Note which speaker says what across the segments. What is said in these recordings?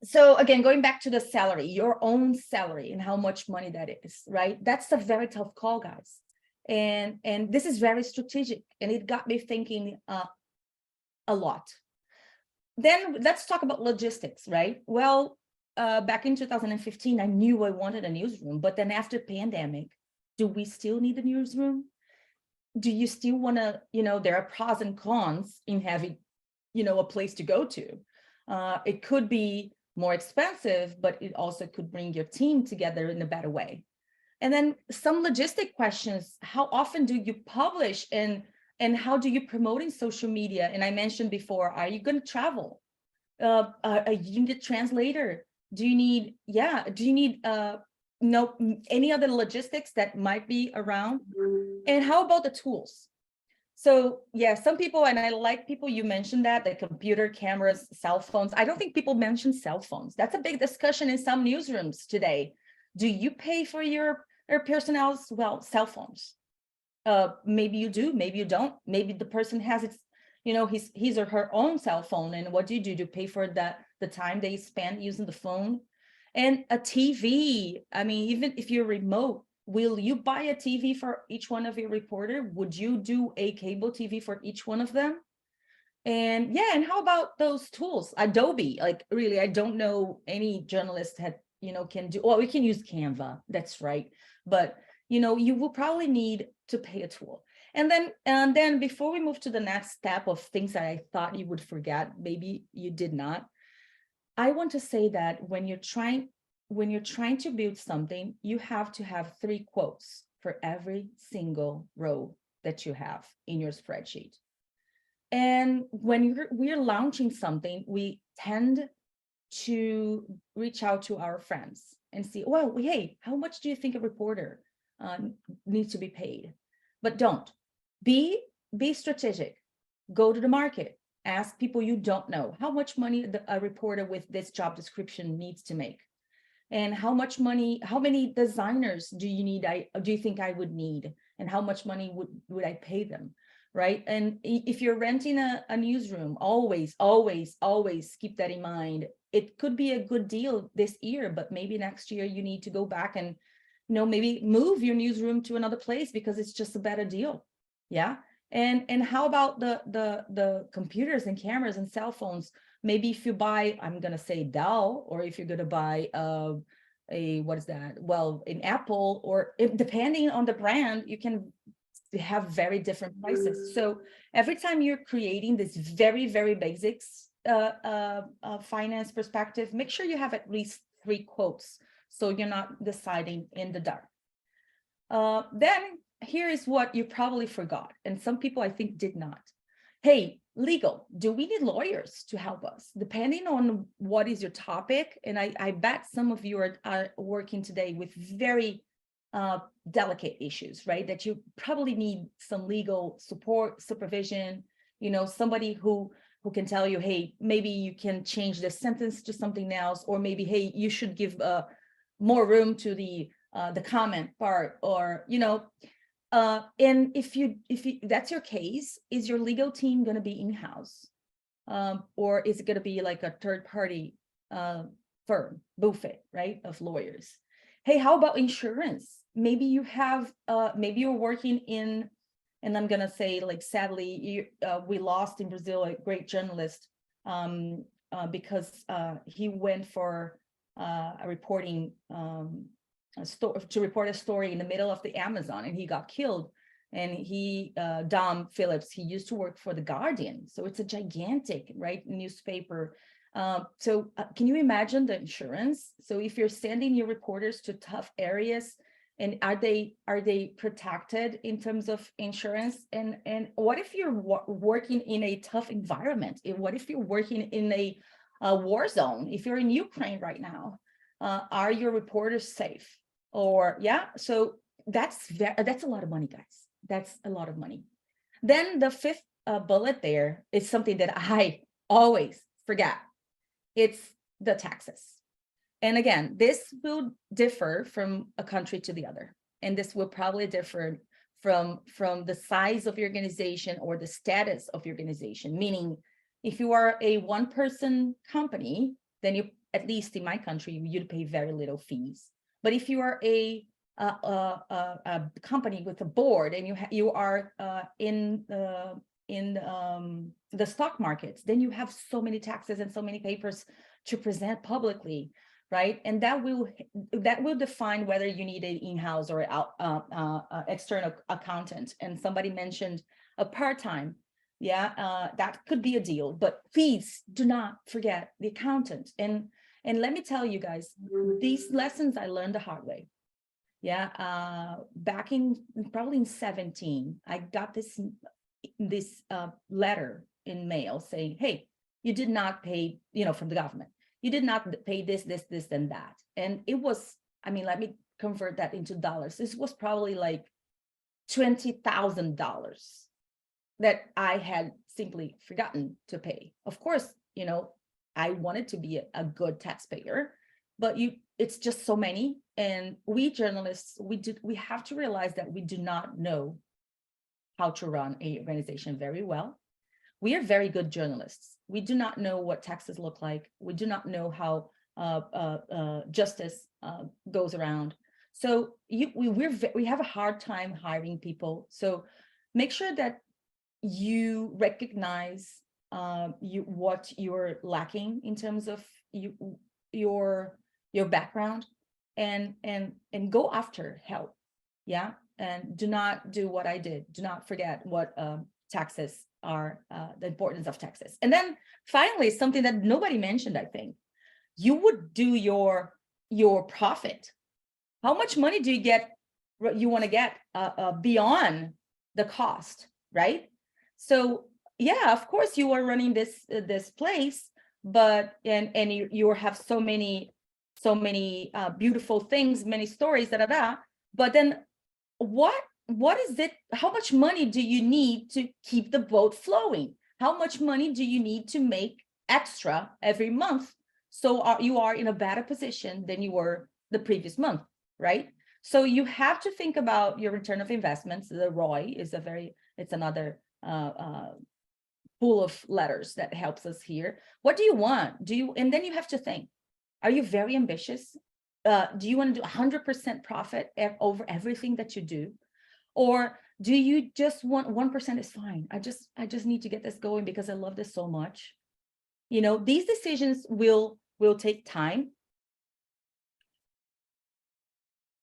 Speaker 1: So again, going back to the salary, your own salary and how much money that is, right? That's a very tough call, guys. And this is very strategic, and it got me thinking a lot. Then let's talk about logistics, right? Well, back in 2015, I knew I wanted a newsroom, but then after pandemic, do we still need a newsroom? Do you still want to, there are pros and cons in having, a place to go to. It could be more expensive, but it also could bring your team together in a better way. And then some logistic questions: how often do you publish, and how do you promote in social media? And I mentioned before, are you going to travel? You need a translator? Do you need, no, any other logistics that might be around? And how about the tools? So yeah, some people, and I like people, you mentioned that, the computer, cameras, cell phones. I don't think people mention cell phones. That's a big discussion in some newsrooms today. Do you pay for your personnel's, well, cell phones? Maybe you do, maybe you don't. Maybe the person has its, his or her own cell phone. And what do? You pay for that, the time they spend using the phone? And a TV, I mean, even if you're remote, will you buy a TV for each one of your reporter? Would you do a cable TV for each one of them? And yeah, and how about those tools? Adobe, like really, I don't know any journalist had, can do, well, we can use Canva, that's right. But, you will probably need to pay a tool. And then before we move to the next step of things that I thought you would forget, maybe you did not, I want to say that when you're trying to build something, you have to have 3 quotes for every single row that you have in your spreadsheet. And when we're launching something, we tend to reach out to our friends and see, well, hey, how much do you think a reporter needs to be paid? But don't. Be strategic. Go to the market. Ask people you don't know how much money a reporter with this job description needs to make. And how much money, how many designers do you need? Do you think I would need? And how much money would I pay them? Right. And if you're renting a newsroom, always keep that in mind. It could be a good deal this year, but maybe next year you need to go back and, maybe move your newsroom to another place because it's just a better deal. Yeah. And how about the computers and cameras and cell phones? Maybe if you buy, I'm going to say Dell, or if you're going to buy what is that? Well, an Apple, or depending on the brand, you can have very different prices. So every time you're creating this very, very basics finance perspective, make sure you have at least 3 quotes, so you're not deciding in the dark. Then here is what you probably forgot, and some people I think did not. Hey, legal, do we need lawyers to help us? Depending on what is your topic, and I bet some of you are working today with very delicate issues, right? That you probably need some legal support, supervision, somebody who can tell you, hey, maybe you can change the sentence to something else, or maybe, hey, you should give more room to the comment part, or and if that's your case, is your legal team going to be in-house, or is it going to be like a third-party firm, buffet, right, of lawyers? Hey, how about insurance? Maybe you have maybe you're working in, and I'm going to say, like, sadly, we lost in Brazil a great journalist because he went for a reporting to report a story in the middle of the Amazon, and he got killed. And he, Dom Phillips, he used to work for The Guardian. So it's a gigantic, right, newspaper. So can you imagine the insurance? So if you're sending your reporters to tough areas, and are they protected in terms of insurance? And what if you're working in a tough environment? What if you're working in a war zone? If you're in Ukraine right now, are your reporters safe? Or yeah, so that's a lot of money, guys. That's a lot of money. Then the 5th bullet there is something that I always forget. It's the taxes. And again, this will differ from a country to the other, and this will probably differ from the size of your organization or the status of your organization. Meaning, if you are a 1-person company, then you at least in my country, you'd pay very little fees. But if you are a company with a board and you are in the stock markets, then you have so many taxes and so many papers to present publicly, right? And that will define whether you need an in-house or external accountant. And somebody mentioned a part-time. Yeah, that could be a deal, but please do not forget the accountant. And let me tell you guys, these lessons I learned the hard way. Yeah, back in probably in 17, I got this letter in mail saying, hey, you did not pay, from the government. You did not pay this, and that. And it was, I mean, let me convert that into dollars. This was probably like $20,000 that I had simply forgotten to pay. Of course, I wanted to be a good taxpayer, but it's just so many. And we journalists, we have to realize that we do not know how to run an organization very well. We are very good journalists. We do not know what taxes look like. We do not know how justice goes around. So we have a hard time hiring people. So make sure that you recognize what you're lacking in terms of your background, and go after help. Yeah, and do not do what I did. Do not forget what taxes are, the importance of taxes. And then finally, something that nobody mentioned, I think, you would do your profit. How much money do you want to get beyond the cost, right? So yeah, of course you are running this place, but and you have so many beautiful things, many stories, but then what is it? How much money do you need to keep the boat flowing? How much money do you need to make extra every month so you are in a better position than you were the previous month, right? So you have to think about your return of investments. The ROI is it's another pool of letters that helps us here. What do you want? And then you have to think, are you very ambitious? Do you want to do 100% profit over everything that you do? Or do you just want 1% is fine? I just need to get this going because I love this so much. These decisions will take time.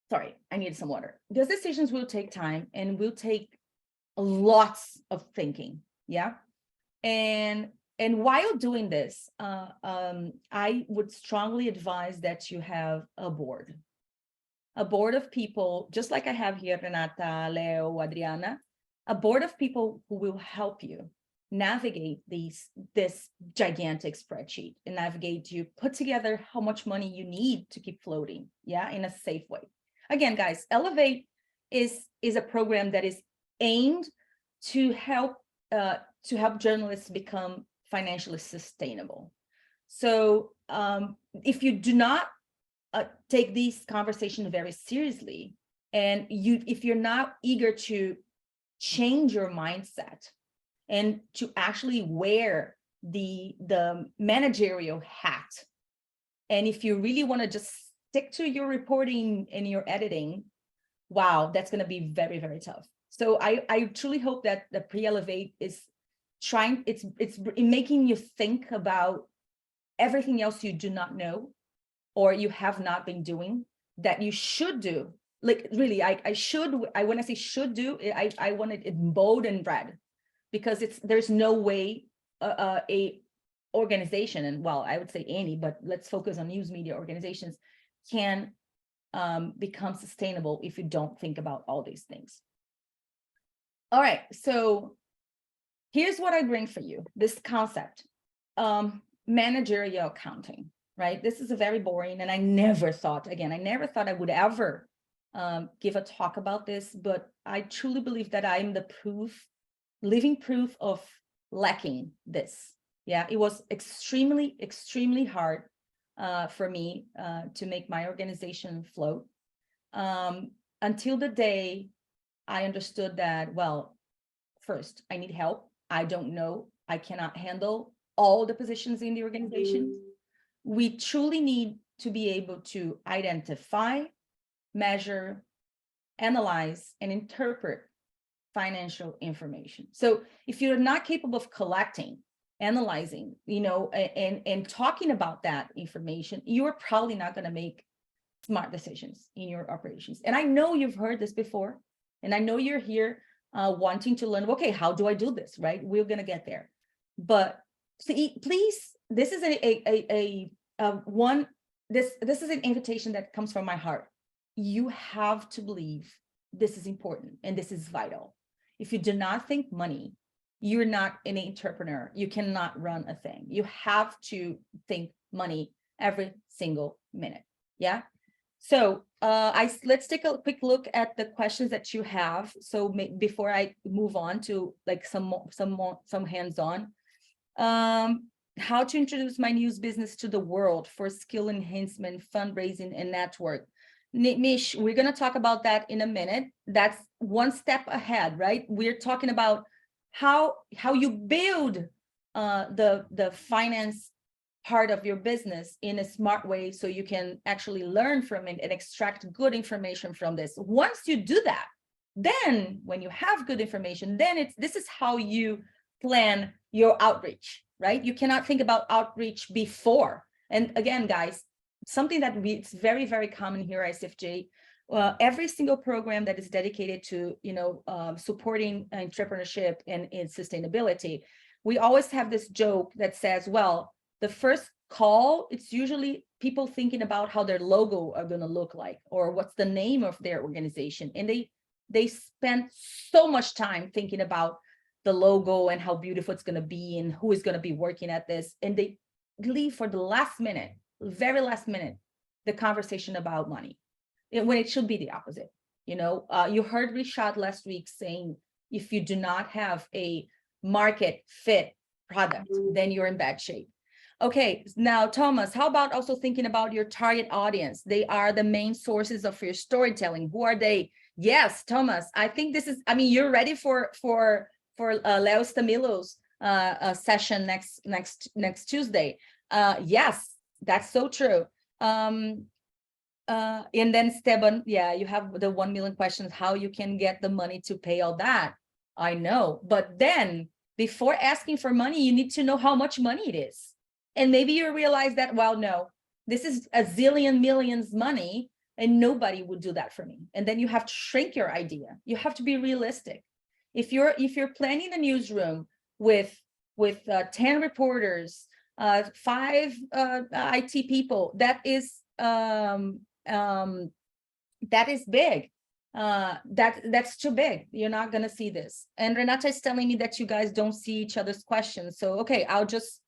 Speaker 1: Sorry, I needed some water. Those decisions will take time and will take lots of thinking. Yeah. And while doing this, I would strongly advise that you have a board of people, just like I have here, Renata, Leo, Adriana, a board of people who will help you navigate this gigantic spreadsheet and navigate you, put together how much money you need to keep floating, yeah, in a safe way. Again, guys, Elevate is a program that is aimed to help journalists become financially sustainable. So if you do not take these conversations very seriously, and if you're not eager to change your mindset and to actually wear the managerial hat, and if you really want to just stick to your reporting and your editing, wow, that's going to be very, very tough. So I truly hope that the Pre-Elevate is it's making you think about everything else you do not know or you have not been doing that you should do. Like really, when I say should do, I want it in bold and red, because there's no way a organization, and well, I would say any, but let's focus on news media organizations, can become sustainable if you don't think about all these things. All right, so here's what I bring for you, this concept, managerial accounting, right? This is a very boring, and I never thought I would ever give a talk about this, but I truly believe that I'm the living proof of lacking this. Yeah, it was extremely, extremely hard for me to make my organization float until the day I understood that, well, first, I need help. I don't know. I cannot handle all the positions in the organization. we truly need to be able to identify, measure, analyze, and interpret financial information. So if you're not capable of collecting, analyzing, and talking about that information, you're probably not going to make smart decisions in your operations. And I know you've heard this before, and I know you're here wanting to learn, okay, how do I do this, right? We're going to get there. But please, this is this is an invitation that comes from my heart. You have to believe this is important and this is vital. If you do not think money, you're not an entrepreneur. You cannot run a thing. You have to think money every single minute. Yeah. So let's take a quick look at the questions that you have. So before I move on to like some hands-on, how to introduce my news business to the world for skill enhancement, fundraising, and network. Nish, we're going to talk about that in a minute. That's one step ahead, right? We're talking about how you build the finance part of your business in a smart way, so you can actually learn from it and extract good information from this. Once you do that, then when you have good information, then this is how you plan your outreach, right? You cannot think about outreach before. And again, guys, something that it's very, very common here at ICFJ, every single program that is dedicated to, supporting entrepreneurship and sustainability, we always have this joke that says, well, the first call, it's usually people thinking about how their logo are going to look like, or what's the name of their organization. And they spend so much time thinking about the logo and how beautiful it's going to be and who is going to be working at this. And they leave for the last minute, very last minute, the conversation about money, when it should be the opposite. You heard Rishad last week saying, if you do not have a market fit product, then you're in bad shape. Okay, now, Thomas, how about also thinking about your target audience? They are the main sources of your storytelling. Who are they? Yes, Thomas, I think this is, you're ready for Leo Stamilo's session next Tuesday. Yes, that's so true. And then Esteban, yeah, you have the 1 million questions, how you can get the money to pay all that. I know, but then before asking for money, you need to know how much money it is. And maybe you realize that, well, no, this is a zillion millions money and nobody would do that for me. And then you have to shrink your idea. You have to be realistic. If you're planning a newsroom with 10 reporters, 5 IT people, that is big. That's too big. You're not going to see this. And Renata is telling me that you guys don't see each other's questions. So, okay, I'll just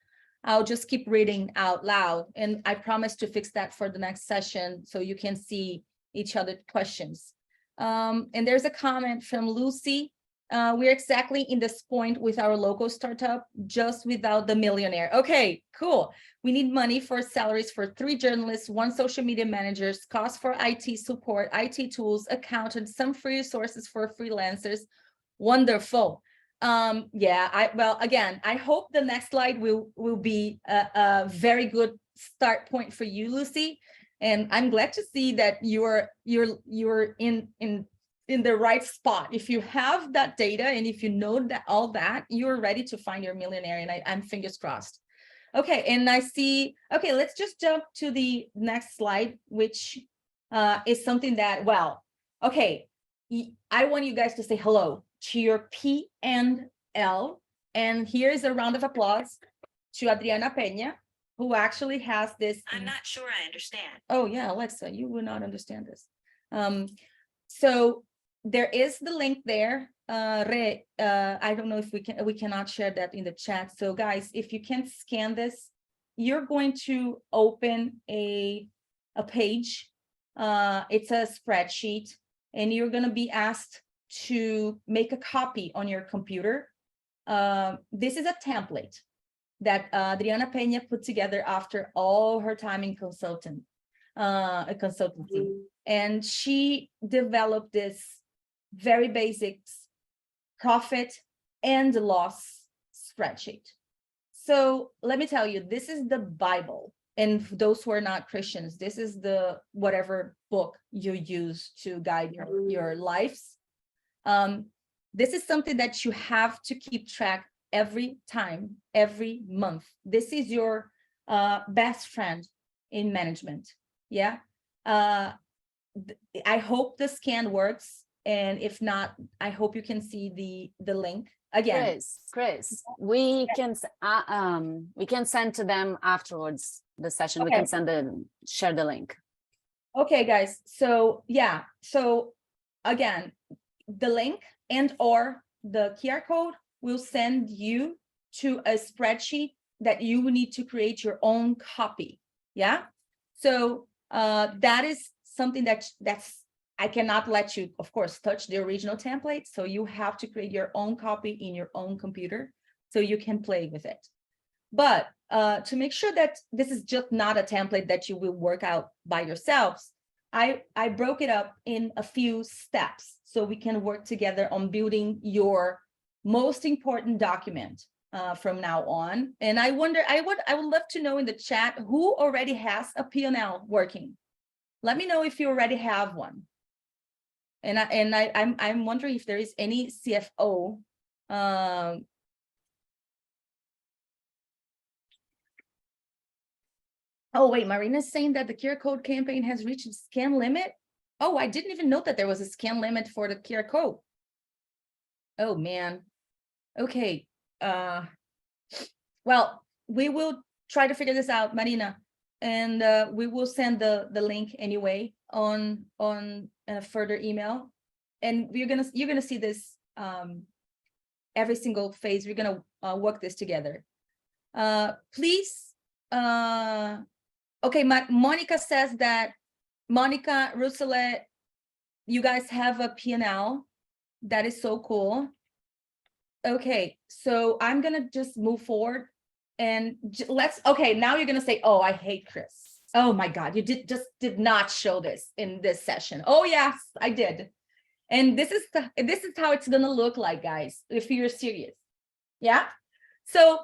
Speaker 1: keep reading out loud, and I promise to fix that for the next session so you can see each other's questions. And there's a comment from Lucy. We're exactly in this point with our local startup, just without the millionaire. Okay, cool. We need money for salaries for 3 journalists, 1 social media managers, costs for IT support, IT tools, accountants, some free resources for freelancers. Wonderful. Well, again, I hope the next slide will be a very good start point for you, Lucy. And I'm glad to see that you're in the right spot. If you have that data and if you know that all that, you're ready to find your millionaire. And I'm fingers crossed. Okay, and I see. Okay, let's just jump to the next slide, which is something that, well, okay, I want you guys to say hello to your PNL. And here is a round of applause to Adriana Peña, who actually has this.
Speaker 2: I'm not sure I understand.
Speaker 1: Oh yeah, Alexa, you will not understand this. So there is the link there. I don't know if we cannot share that in the chat. So guys, if you can scan this, you're going to open a page. It's a spreadsheet, and you're going to be asked to make a copy on your computer. This is a template that Adriana Peña put together after all her time in consultancy. And she developed this very basic profit and loss spreadsheet. So let me tell you, this is the Bible. And for those who are not Christians, this is the whatever book you use to guide your lives. This is something that you have to keep track every time, every month. This is your best friend in management. Yeah. I hope the scan works. And if not, I hope you can see the link again.
Speaker 2: Chris, we can send to them afterwards the session.
Speaker 1: Okay.
Speaker 2: We can share the link.
Speaker 1: Okay, guys. So yeah. So again, the link and or the QR code will send you to a spreadsheet that you will need to create your own copy. Yeah. So that is something that's I cannot let you, of course, touch the original template. So you have to create your own copy in your own computer so you can play with it. But to make sure that this is just not a template that you will work out by yourselves, I broke it up in a few steps so we can work together on building your most important document from now on. And I would love to know in the chat who already has a P&L working. Let me know if you already have one. And I'm wondering if there is any CFO. Oh wait, Marina's saying that the QR code campaign has reached its scan limit. Oh, I didn't even know that there was a scan limit for the QR code. Oh man. Okay. Well, we will try to figure this out, Marina, and we will send the link anyway on a further email. And you're gonna see this every single phase. We're gonna work this together. Please. Okay, Monica says that, Monica, Rusule, you guys have a P&L. That is so cool. Okay, so I'm gonna just move forward and okay, now you're gonna say, oh, I hate Chris. Oh my God, you did not show this in this session. Oh yes, I did. And this is how it's gonna look like, guys, if you're serious. Yeah. So,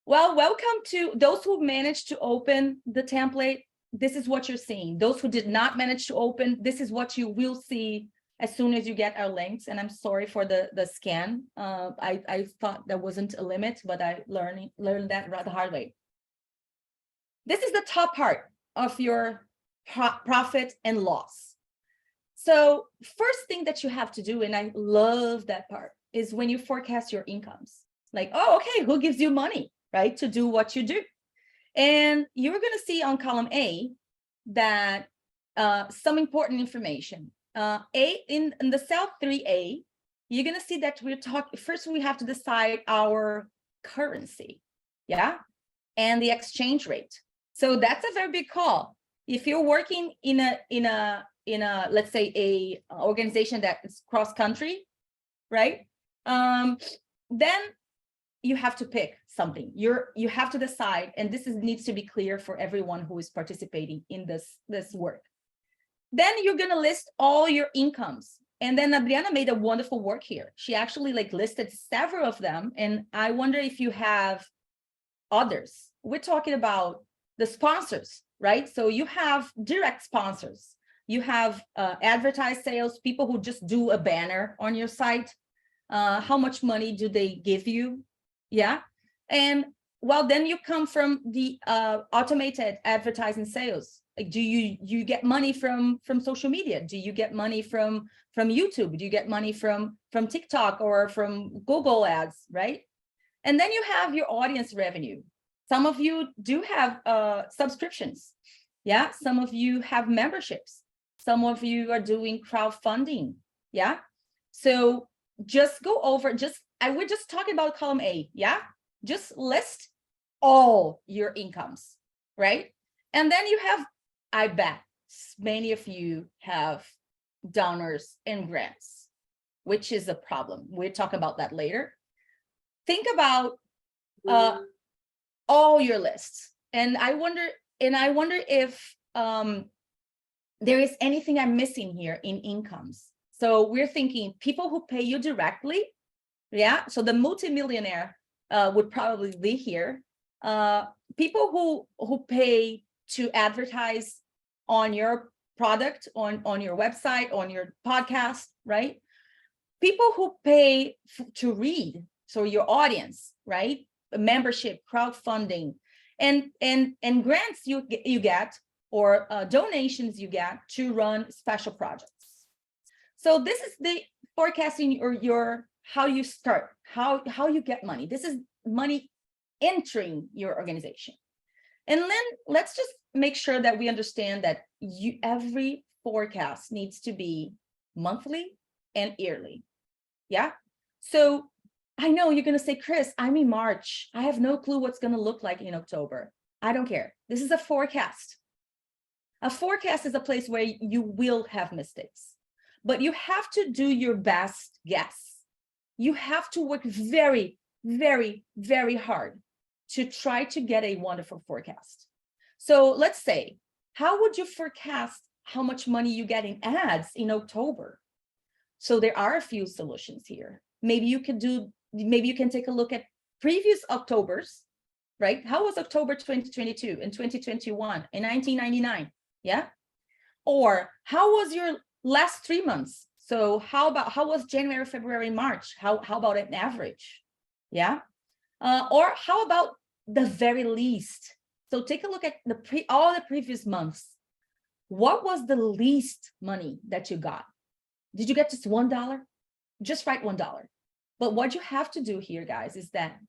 Speaker 1: well, welcome to those who managed to open the template. This is what you're seeing. Those who did not manage to open, this is what you will see as soon as you get our links. And I'm sorry for the scan. I thought there wasn't a limit, but I learned that the hard way. This is the top part of your profit and loss. So first thing that you have to do, and I love that part, is when you forecast your incomes. Like, oh, okay, who gives you money, right, to do what you do? And you're going to see on column A that some important information. In the cell 3A, you're going to see that we're talking, first we have to decide our currency, yeah, and the exchange rate. So that's a very big call. If you're working in a let's say a organization that is cross country, right? Then you have to pick something. You have to decide, and this needs to be clear for everyone who is participating in this work. Then you're going to list all your incomes. And then Adriana made a wonderful work here. She actually listed several of them. And I wonder if you have others. We're talking about the sponsors, right? So you have direct sponsors. You have advertised sales, people who just do a banner on your site. How much money do they give you? Yeah. And well, then you come from the automated advertising sales. Like, do you get money from social media? Do you get money from YouTube? Do you get money from TikTok or from Google ads, right? And then you have your audience revenue. Some of you do have subscriptions. Yeah. Some of you have memberships. Some of you are doing crowdfunding. Yeah. So just go over, we're just talking about column A. Yeah. Just list all your incomes, right? And then you have, I bet many of you have donors and grants, which is a problem. We'll talk about that later. Think about all your lists. And I wonder if there is anything I'm missing here in incomes. So we're thinking people who pay you directly. Yeah. So the multimillionaire would probably be here. People who pay to advertise on your product, on your website, on your podcast, right? People who pay to read, so your audience, right? Membership, crowdfunding, and grants you get, or donations you get to run special projects. So this is the forecasting, or your how you start, how you get money. This is money entering your organization. And then let's just make sure that we understand that every forecast needs to be monthly and yearly. Yeah. So I know you're going to say, Chris, I'm in March. I have no clue what's going to look like in October. I don't care. This is a forecast. A forecast is a place where you will have mistakes, but you have to do your best guess. You have to work very, very, very hard to try to get a wonderful forecast. So let's say, how would you forecast how much money you get in ads in October? So there are a few solutions here. Maybe you can take a look at previous Octobers, right? How was October 2022 and 2021 and 1999? Yeah. Or how was your last 3 months? So how was January, February, March? How about an average? Yeah. Or how about the very least? So take a look at all the previous months. What was the least money that you got? Did you get just $1? Just write $1. But what you have to do here, guys, is that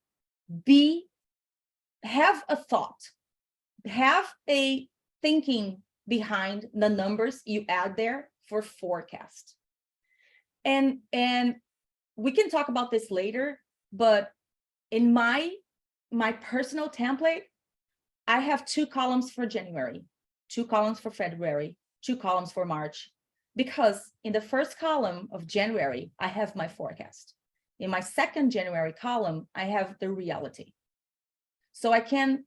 Speaker 1: have a thought, have a thinking behind the numbers you add there for forecast. And we can talk about this later, but in my personal template, I have 2 columns for January, 2 columns for February, 2 columns for March, because in the first column of January, I have my forecast. In my second January column, I have the reality. So I can,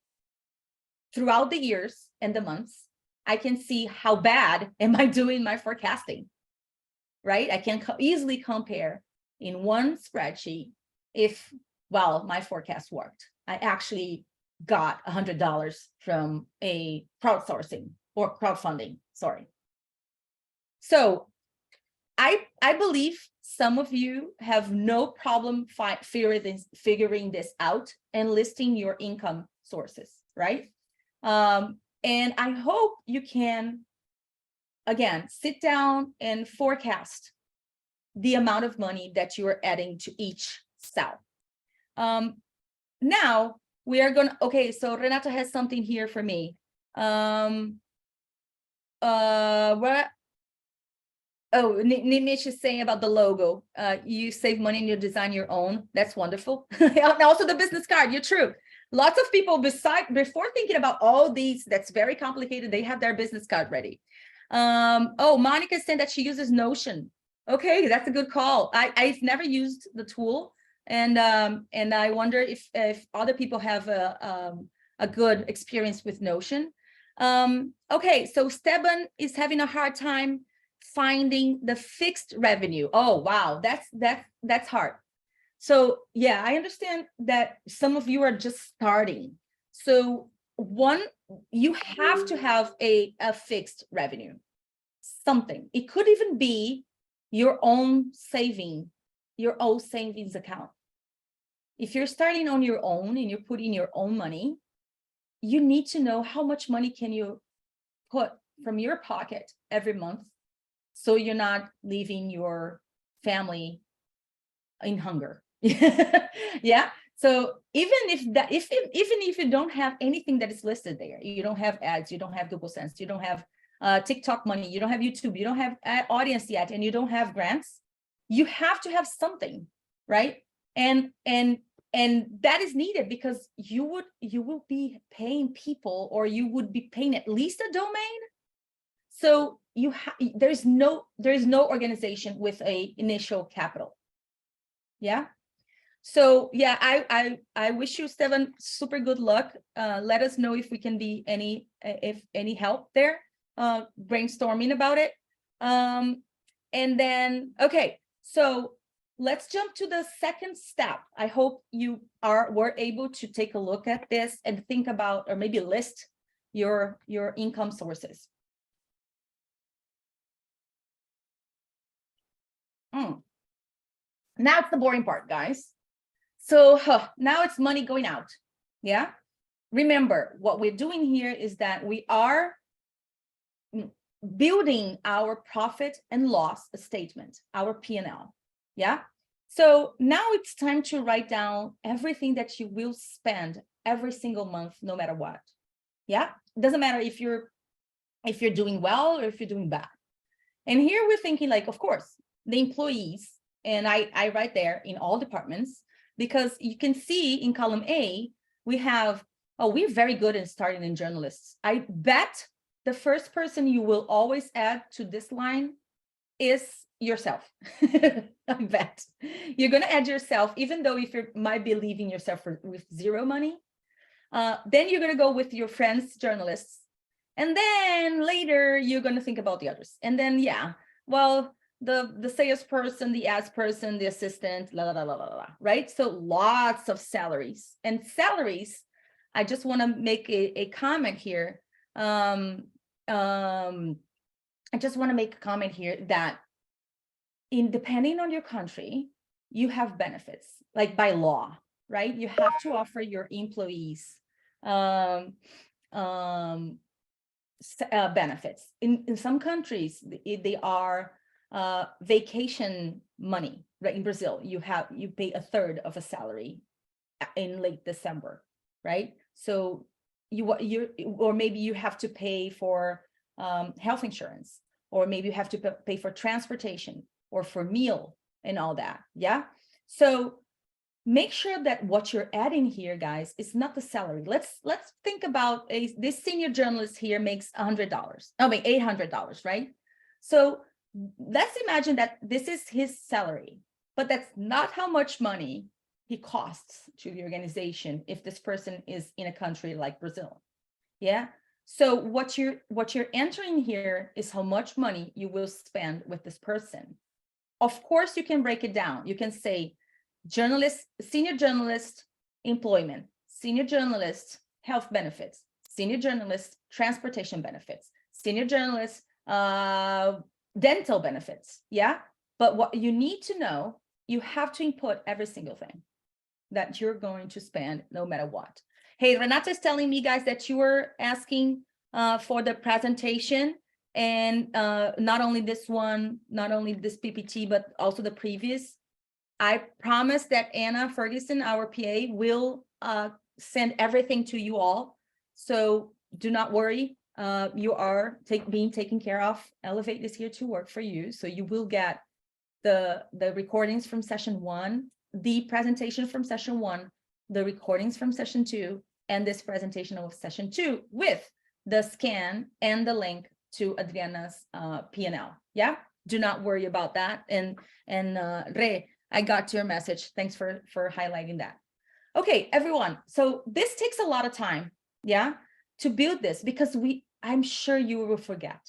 Speaker 1: throughout the years and the months, I can see how bad am I doing my forecasting, right? I can easily compare in one spreadsheet if, well, my forecast worked. I actually got $100 from a crowdsourcing or crowdfunding, sorry. So I believe some of you have no problem figuring this out and listing your income sources, right? And I hope you can, again, sit down and forecast the amount of money that you are adding to each cell. Now we are going to, okay, so Renata has something here for me. Oh, Nimish is saying about the logo. You save money and you design your own. That's wonderful. And also the business card, you're true. Lots of people before thinking about all these, that's very complicated, they have their business card ready. Oh, Monica is saying that she uses Notion. Okay, that's a good call. I've never used the tool, and I wonder if other people have a good experience with Notion. Okay, so Steban is having a hard time finding the fixed revenue. Oh, wow, that's hard. So yeah, I understand that some of you are just starting. So you have to have a fixed revenue, something. It could even be your own savings account. If you're starting on your own and you're putting your own money, you need to know how much money can you put from your pocket every month, so you're not leaving your family in hunger. Yeah. So even if you don't have anything that is listed there, you don't have ads, you don't have Google Sense, you don't have TikTok money, you don't have YouTube, you don't have audience yet, and you don't have grants, you have to have something, right? And that is needed, because you will be paying people, or you would be paying at least a domain. So there's no organization with a initial capital. Yeah. So yeah, I wish you, Steven, super good luck. Let us know if we can be any help there, brainstorming about it. And then, okay, so let's jump to the second step. I hope you were able to take a look at this and think about, or maybe list your income sources. Now it's the boring part, guys. So now it's money going out. Yeah. Remember, what we're doing here is that we are building our profit and loss statement, our P&L. Yeah. So now it's time to write down everything that you will spend every single month, no matter what. Yeah. It doesn't matter if you're doing well or if you're doing bad. And here we're thinking, like, of course, the employees, and I write there in all departments, because you can see in column A, we have, oh, we're very good at starting in journalists. I bet the first person you will always add to this line is yourself. I bet you're going to add yourself, even though if you might be leaving yourself with zero money. Then you're going to go with your friends, journalists. And then later you're going to think about the others. And then, yeah, well, the salesperson, the ads person, the assistant, right? So lots of salaries. And salaries, I just want to make a comment here. I just want to make a comment here that depending on your country, you have benefits, like by law, right? You have to offer your employees benefits. In some countries, they are vacation money, right? In Brazil, you pay a third of a salary in late December, right? So or maybe you have to pay for health insurance, or maybe you have to pay for transportation or for meal and all that. Yeah. So make sure that what you're adding here, guys, is not the salary. Let's think about this senior journalist here makes $100. I mean, $800, right? So let's imagine that this is his salary, but that's not how much money he costs to the organization if this person is in a country like Brazil. Yeah. So what you're entering here is how much money you will spend with this person. Of course, you can break it down. You can say journalist, senior journalist, employment, senior journalist, health benefits, senior journalist, transportation benefits, senior journalist, dental benefits. Yeah. But what you need to know, you have to input every single thing that you're going to spend no matter what. Hey, Renata is telling me, guys, that you were asking for the presentation, and not only this one, not only this PPT, but also the previous. I promise that Anna Ferguson, our PA, will send everything to you all. So do not worry. You are being taken care of. Elevate is here to work for you. So you will get the recordings from session 1, the presentation from session 1, the recordings from session 2, and this presentation of session 2 with the scan and the link to Adriana's P&L. Yeah, do not worry about that. And Re, I got your message. Thanks for highlighting that. Okay, everyone. So this takes a lot of time, yeah, to build this, because I'm sure you will forget.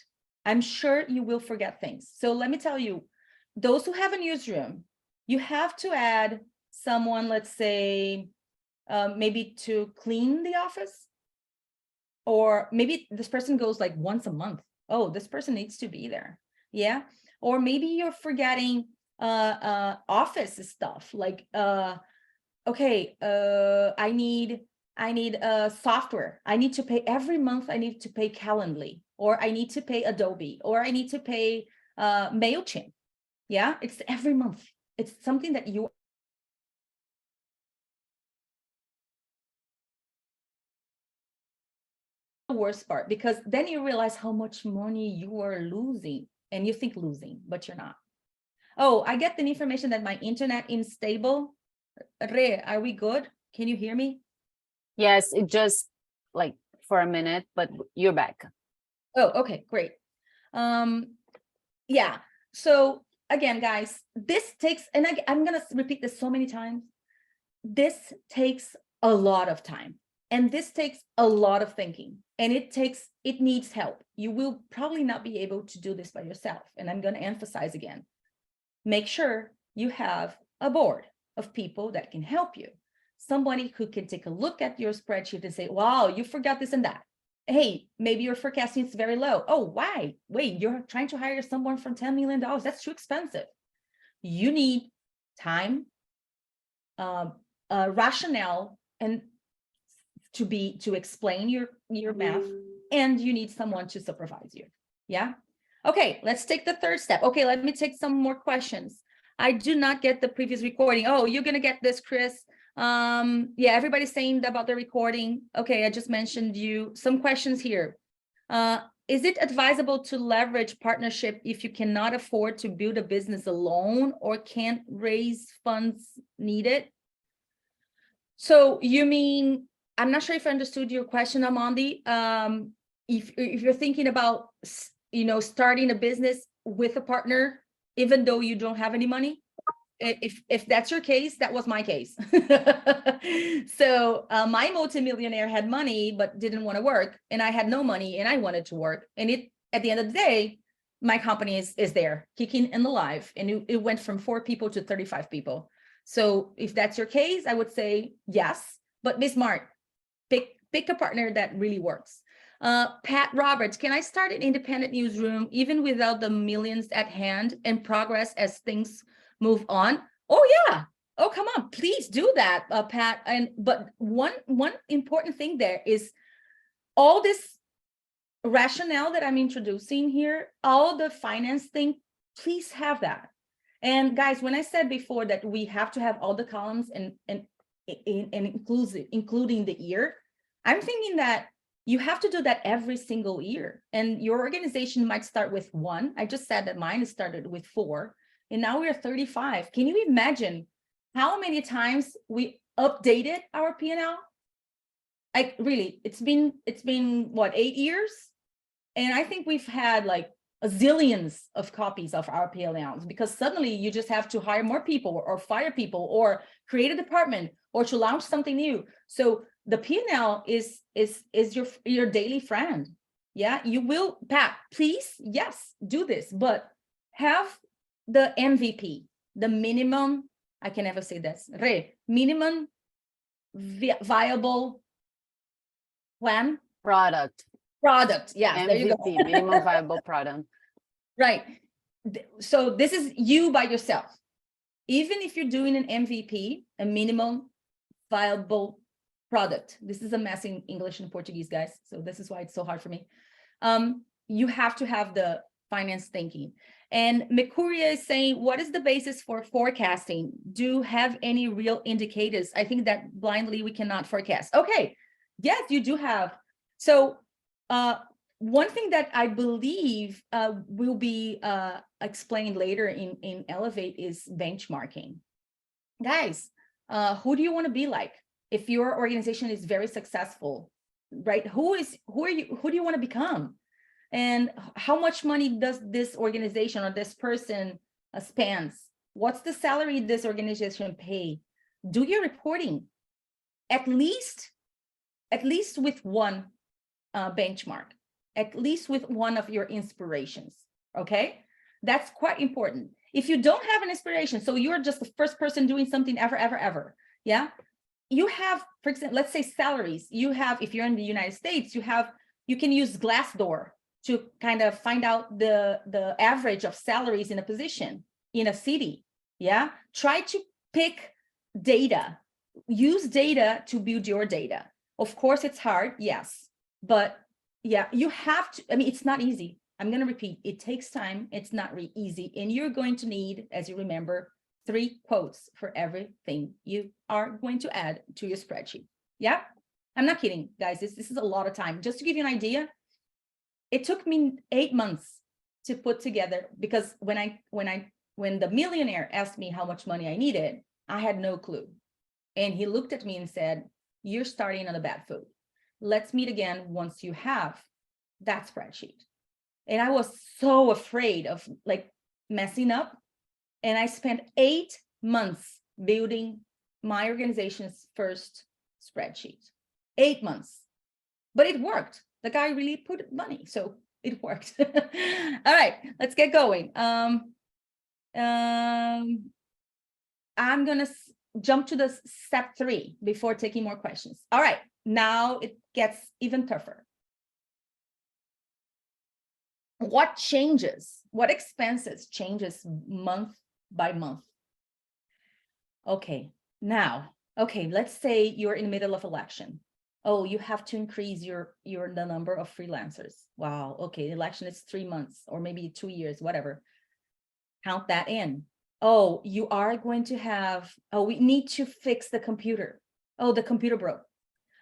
Speaker 1: I'm sure you will forget things. So let me tell you, those who have a newsroom, you have to add someone, let's say, maybe to clean the office, or maybe this person goes like once a month. Oh, this person needs to be there. Yeah. Or maybe you're forgetting office stuff, like okay, I need software. I need to pay every month. I need to pay Calendly, or I need to pay Adobe, or I need to pay MailChimp. Yeah, it's every month. It's something that you the worst part, because then you realize how much money you are losing, and you think losing, but you're not. Oh, I get the information that my internet is stable. Re, are we good? Can you hear me?
Speaker 2: Yes, it just like for a minute, but you're back.
Speaker 1: Oh, okay, great. Yeah. So again, guys, this takes, and I'm gonna repeat this so many times. This takes a lot of time, and this takes a lot of thinking, and it needs help. You will probably not be able to do this by yourself. And I'm going to emphasize again, make sure you have a board of people that can help you. Somebody who can take a look at your spreadsheet and say, wow, you forgot this and that. Hey, maybe your forecasting is very low. Oh, why? Wait, you're trying to hire someone for $10 million. That's too expensive. You need time, rationale, and to explain your math, and you need someone to supervise you. Yeah. Okay, let's take the third step. Okay, let me take some more questions. I do not get the previous recording. Oh, you're gonna get this, Chris. Yeah, everybody's saying about the recording. Okay, I just mentioned you some questions here. Is it advisable to leverage partnership if you cannot afford to build a business alone or can't raise funds needed? So you mean, I'm not sure if I understood your question, Amandi. If you're thinking about, starting a business with a partner, even though you don't have any money, if that's your case, that was my case. So my multimillionaire had money but didn't want to work, and I had no money and I wanted to work. And at the end of the day, my company is there, kicking and alive, and it went from 4 people to 35 people. So if that's your case, I would say yes, but be smart. Pick a partner that really works. Pat Roberts, can I start an independent newsroom even without the millions at hand and progress as things move on? Oh yeah. Oh, come on, please do that, Pat. But one important thing there is all this rationale that I'm introducing here, all the finance thing, please have that. And guys, when I said before that we have to have all the columns and including the year, I'm thinking that you have to do that every single year. And your organization might start with 1. I just said that mine started with 4, and now we're 35. Can you imagine how many times we updated our P&L? Like really, it's been what, 8 years? And I think we've had like a zillions of copies of our PLNs, because suddenly you just have to hire more people or fire people or create a department or to launch something new. So the P&L is your daily friend. Yeah, you will, Pat, please, yes, do this, but have the MVP, the minimum, I can never say this, minimum viable plan. Product, yes, there you go.
Speaker 2: MVP, minimum viable product.
Speaker 1: Right. So this is you by yourself. Even if you're doing an MVP, a minimum viable product. This is a mess in English and Portuguese, guys. So this is why it's so hard for me. You have to have the finance thinking. And Mercuria is saying, what is the basis for forecasting? Do you have any real indicators? I think that blindly we cannot forecast. Okay. Yes, you do have. So one thing that I believe will be explained later in Elevate is benchmarking. Guys, who do you want to be like? If your organization is very successful, right? Who do you want to become? And how much money does this organization or this person spends? What's the salary this organization pay? Do your reporting at least with one benchmark, at least with one of your inspirations. Okay, that's quite important. If you don't have an inspiration, so you're just the first person doing something ever, yeah, you have, for example, let's say salaries. You have, if you're in the United States, you can use Glassdoor to kind of find out the average of salaries in a position in a city. Yeah, try to pick data, use data to build your data. Of course, it's hard, yes, but yeah, you have to. I mean, it's not easy. I'm going to repeat, it takes time. It's not really easy. And you're going to need, as you remember, 3 quotes for everything you are going to add to your spreadsheet. Yeah, I'm not kidding, guys. This is a lot of time. Just to give you an idea, it took me 8 months to put together, because when the millionaire asked me how much money I needed, I had no clue. And he looked at me and said, you're starting on a bad foot. Let's meet again once you have that spreadsheet. And I was so afraid of like messing up. And I spent 8 months building my organization's first spreadsheet. 8 months, but it worked. The guy really put money, so it worked. All right, let's get going. I'm gonna jump to the step 3 before taking more questions. All right, now it gets even tougher. What changes? What expenses changes month by month? Okay, now, okay, let's say you're in the middle of election. Oh, you have to increase the number of freelancers. Wow, okay, the election is 3 months or maybe 2 years, whatever. Count that in. Oh, you are going to have, oh, we need to fix the computer. Oh, the computer broke.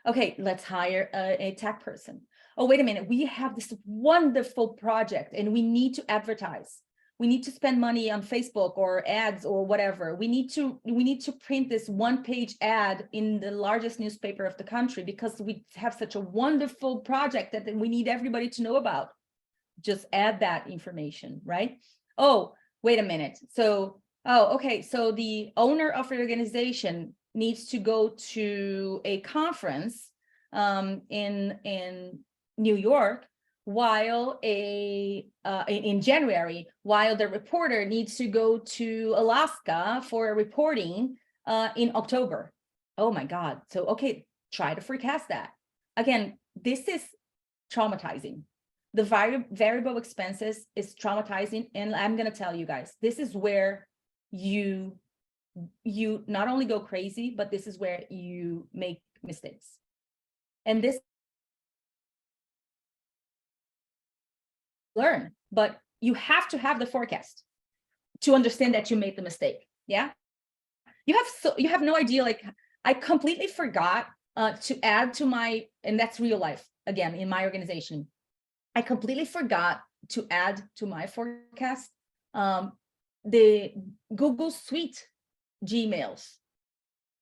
Speaker 1: Okay, let's hire a tech person. Oh, wait a minute, we have this wonderful project and we need to advertise. We need to spend money on Facebook or ads or whatever. We need to print this one-page ad in the largest newspaper of the country because we have such a wonderful project that we need everybody to know about. Just add that information, right? Oh, wait a minute. So, oh, okay. So the owner of the organization needs to go to a conference in New York while in January, while the reporter needs to go to Alaska for reporting in October. Oh my God. So, okay, try to forecast that. Again, this is traumatizing. The variable expenses is traumatizing. And I'm going to tell you guys, this is where you not only go crazy, but this is where you make mistakes. And this learn, but you have to have the forecast to understand that you made the mistake. Yeah. You have no idea. Like, I completely forgot to add to my, and that's real life again, in my organization. I completely forgot to add to my forecast the Google Suite Gmails,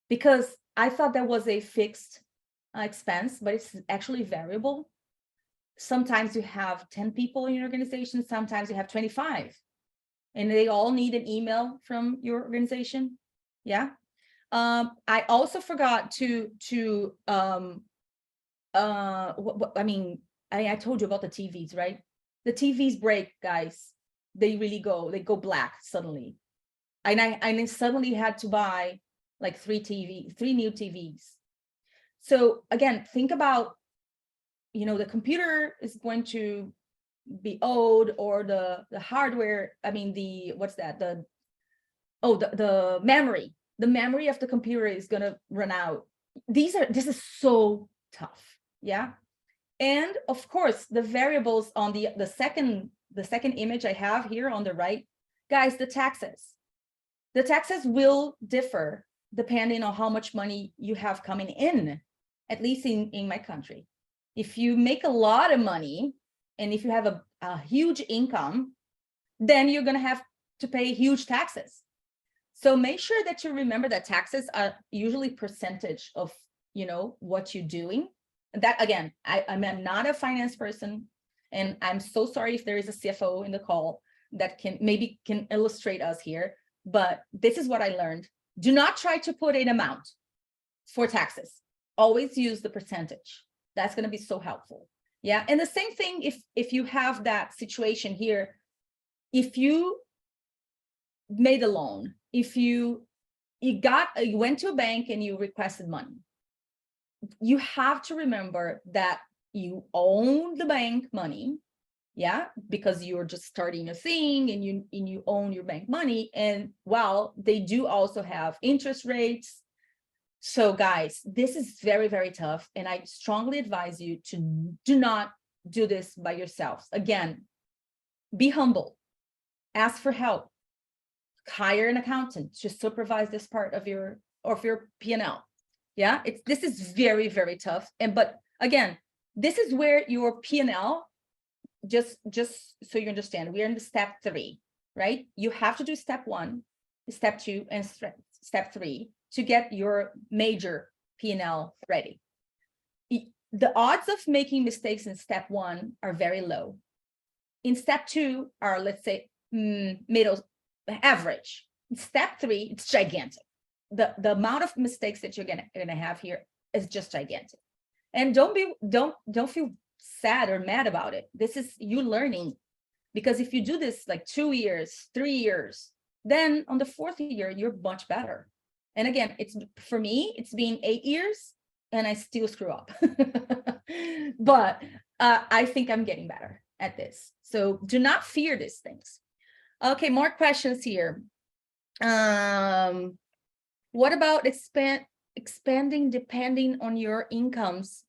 Speaker 1: because I thought that was a fixed expense, but it's actually variable. Sometimes you have 10 people in your organization, sometimes you have 25, and they all need an email from your organization. Yeah. I also forgot I told you about the TVs, right? The TVs break, guys. They go black suddenly. And I suddenly had to buy like 3 new TVs. So again, think about, the computer is going to be old, or the hardware, the memory of the computer is going to run out. This is so tough. Yeah. And of course, the variables on the second image I have here on the right, guys, the taxes will differ depending on how much money you have coming in, at least in my country. If you make a lot of money and if you have a huge income, then you're going to have to pay huge taxes. So make sure that you remember that taxes are usually percentage of, what you're doing. That, again, I'm not a finance person, and I'm so sorry if there is a CFO in the call that can illustrate us here, but this is what I learned. Do not try to put an amount for taxes. Always use the percentage. That's going to be so helpful. Yeah. And the same thing if you have that situation here, if you made a loan, if you went to a bank and you requested money, you have to remember that you own the bank money. Yeah, because you're just starting a thing and you own your bank money. And well, they do also have interest rates. So guys, this is very, very tough. And I strongly advise you to do not do this by yourselves. Again, be humble, ask for help, hire an accountant to supervise this part of your P&L. Yeah, this is very, very tough. But again, this is where your P&L, just so you understand, we are in the step 3, right? You have to do step 1, step 2, and step 3 to get your major P&L ready. The odds of making mistakes in step 1 are very low. In step 2 are, let's say, middle, average. In step 3, it's gigantic. The amount of mistakes that you're gonna have here is just gigantic. And don't feel sad or mad about it. This is you learning, because if you do this like 2 years, 3 years, then on the 4th year, you're much better. And again, for me, it's been 8 years and I still screw up. But I think I'm getting better. at this. So do not fear these things. Okay, more questions here. What about expanding depending on your incomes?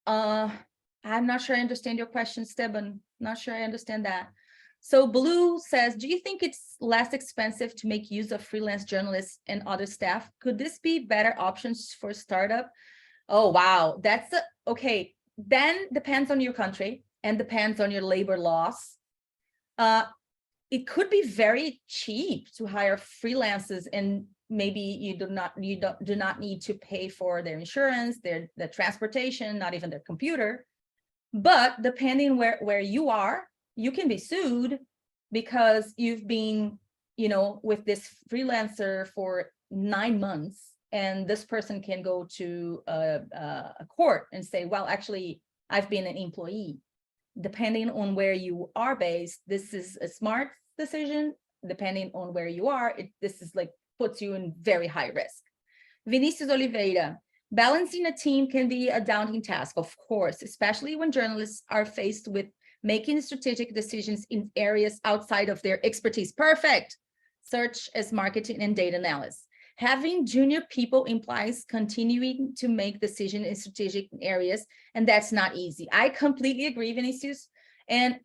Speaker 1: I'm not sure I understand your question, Steban. Not sure I understand that. So Blue says, do you think it's less expensive to make use of freelance journalists and other staff? Could this be better options for startup? Oh, wow. That's okay. Then depends on your country and depends on your labor laws. It could be very cheap to hire freelancers, and maybe you do not need to pay for their insurance, their transportation, not even their computer. But depending where you are, you can be sued because you've been, with this freelancer for 9 months, and this person can go to a court and say, well, actually, I've been an employee. Depending on where you are based, this is a smart decision. Depending on where you are, this is like puts you in very high risk. Vinicius Oliveira, balancing a team can be a daunting task, of course, especially when journalists are faced with making strategic decisions in areas outside of their expertise. Perfect. Such as marketing and data analysis. Having junior people implies continuing to make decisions in strategic areas, and that's not easy. I completely agree, Vinicius. And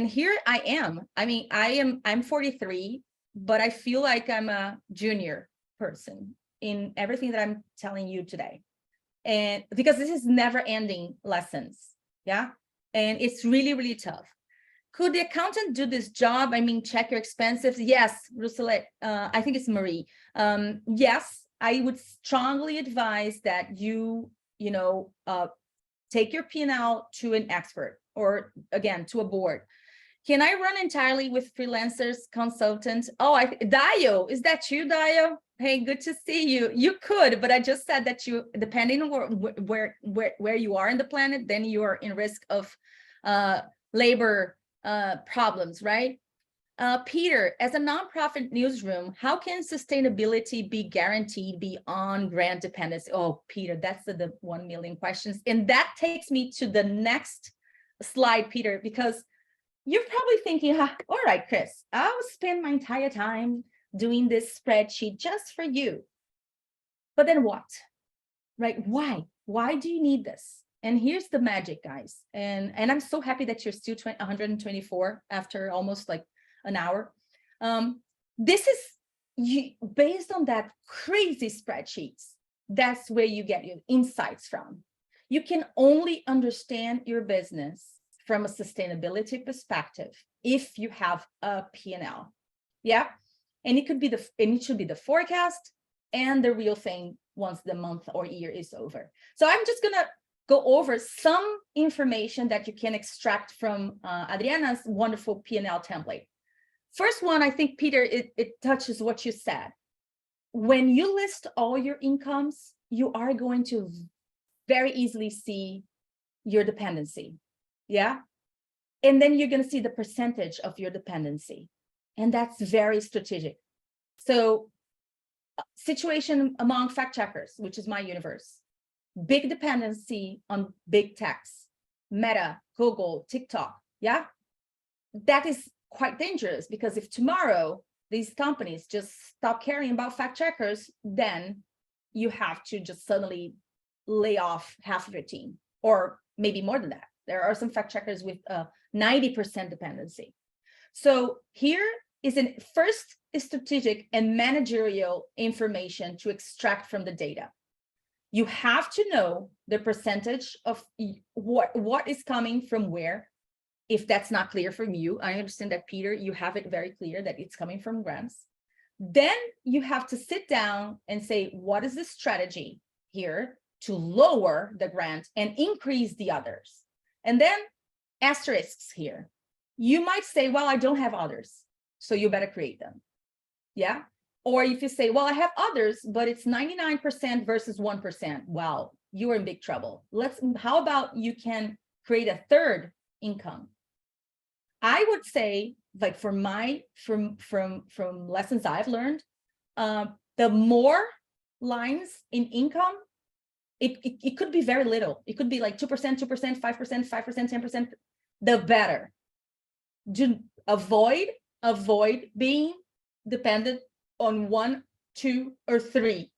Speaker 1: here I am. I mean, I'm 43, but I feel like I'm a junior person in everything that I'm telling you today. And because this is never ending lessons. Yeah. And it's really, really tough. Could the accountant do this job? I mean, check your expenses. Yes, Rousselet, I think it's Marie. Yes, I would strongly advise that you take your P&L to an expert, or again, to a board. Can I run entirely with freelancers, consultants? Oh, Dio, is that you, Dio? Hey, good to see you. You could, but I just said that you, depending on where you are in the planet, then you are in risk of labor problems, right? Peter, as a nonprofit newsroom, how can sustainability be guaranteed beyond grant dependency? Oh, Peter, that's the 1 million questions. And that takes me to the next slide, Peter, because you're probably thinking, all right, Chris, I'll spend my entire time doing this spreadsheet just for you. But then what, right? Why? Why do you need this? And here's the magic, guys. And I'm so happy that you're still 124 after almost like an hour. This is based on that crazy spreadsheets. That's where you get your insights from. You can only understand your business from a sustainability perspective if you have a P&L. Yeah. And it should be the forecast and the real thing once the month or year is over. So I'm just gonna go over some information that you can extract from Adriana's wonderful P&L template. First one, I think, Peter, it touches what you said. When you list all your incomes, you are going to very easily see your dependency. Yeah. And then you're going to see the percentage of your dependency. And that's very strategic. So situation among fact checkers, which is my universe, big dependency on big techs, Meta, Google, TikTok. Yeah. That is quite dangerous, because if tomorrow these companies just stop caring about fact checkers, then you have to just suddenly lay off half of your team, or maybe more than that. There are some fact checkers with 90% dependency. So here is first strategic and managerial information to extract from the data. You have to know the percentage of what is coming from where. If that's not clear from you, I understand that, Peter, you have it very clear that it's coming from grants. Then you have to sit down and say, what is the strategy here to lower the grant and increase the others? And then asterisks here. You might say, well, I don't have others, so you better create them. Yeah. Or if you say, well, I have others, but it's 99% versus 1%. Well, you are in big trouble. How about you can create a third income? I would say, like, from lessons I've learned, the more lines in income, it could be very little. It could be like 2%, 2%, 5%, 5%, 10%. the better. Avoid being dependent on 1, 2, or 3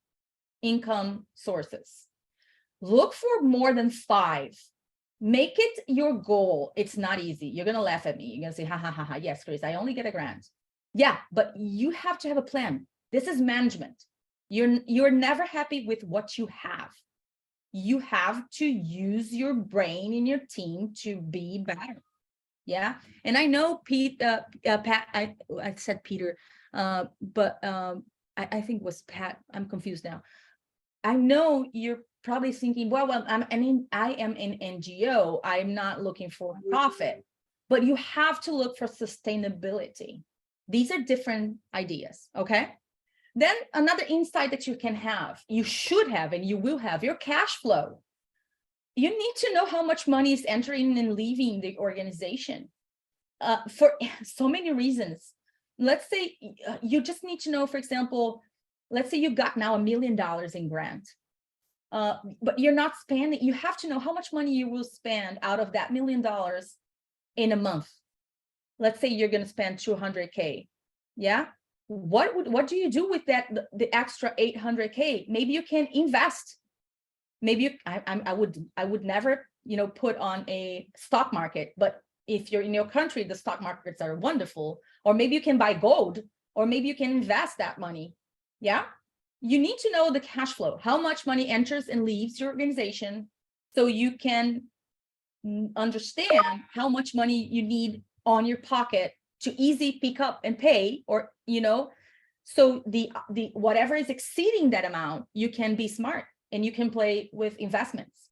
Speaker 1: income sources. Look for more than 5. Make it your goal. It's not easy. You're going to laugh at me. You're going to say, ha, ha, ha, ha. Yes, Chris, I only get a grant. Yeah, but you have to have a plan. This is management. You're never happy with what you have. You have to use your brain in your team to be better. Yeah. And I know Pat, I said Peter, but I think it was Pat. I'm confused now. I know you're probably thinking, well, I am an NGO. I'm not looking for profit, but you have to look for sustainability. These are different ideas. Okay. Then another insight that you can have, you should have, and you will have your cash flow. You need to know how much money is entering and leaving the organization for so many reasons. Let's say you just need to know, for example, let's say you got now $1 million in grant, but you're not spending. You have to know how much money you will spend out of that $1 million in a month. Let's say you're going to spend 200K. Yeah. What do you do with that, the extra 800K? Maybe you can invest. Maybe I would never, put on a stock market, but if you're in your country, the stock markets are wonderful, or maybe you can buy gold, or maybe you can invest that money. Yeah. You need to know the cash flow, how much money enters and leaves your organization, so you can understand how much money you need on your pocket to easy pick up and pay, or, so the whatever is exceeding that amount, you can be smart and you can play with investments.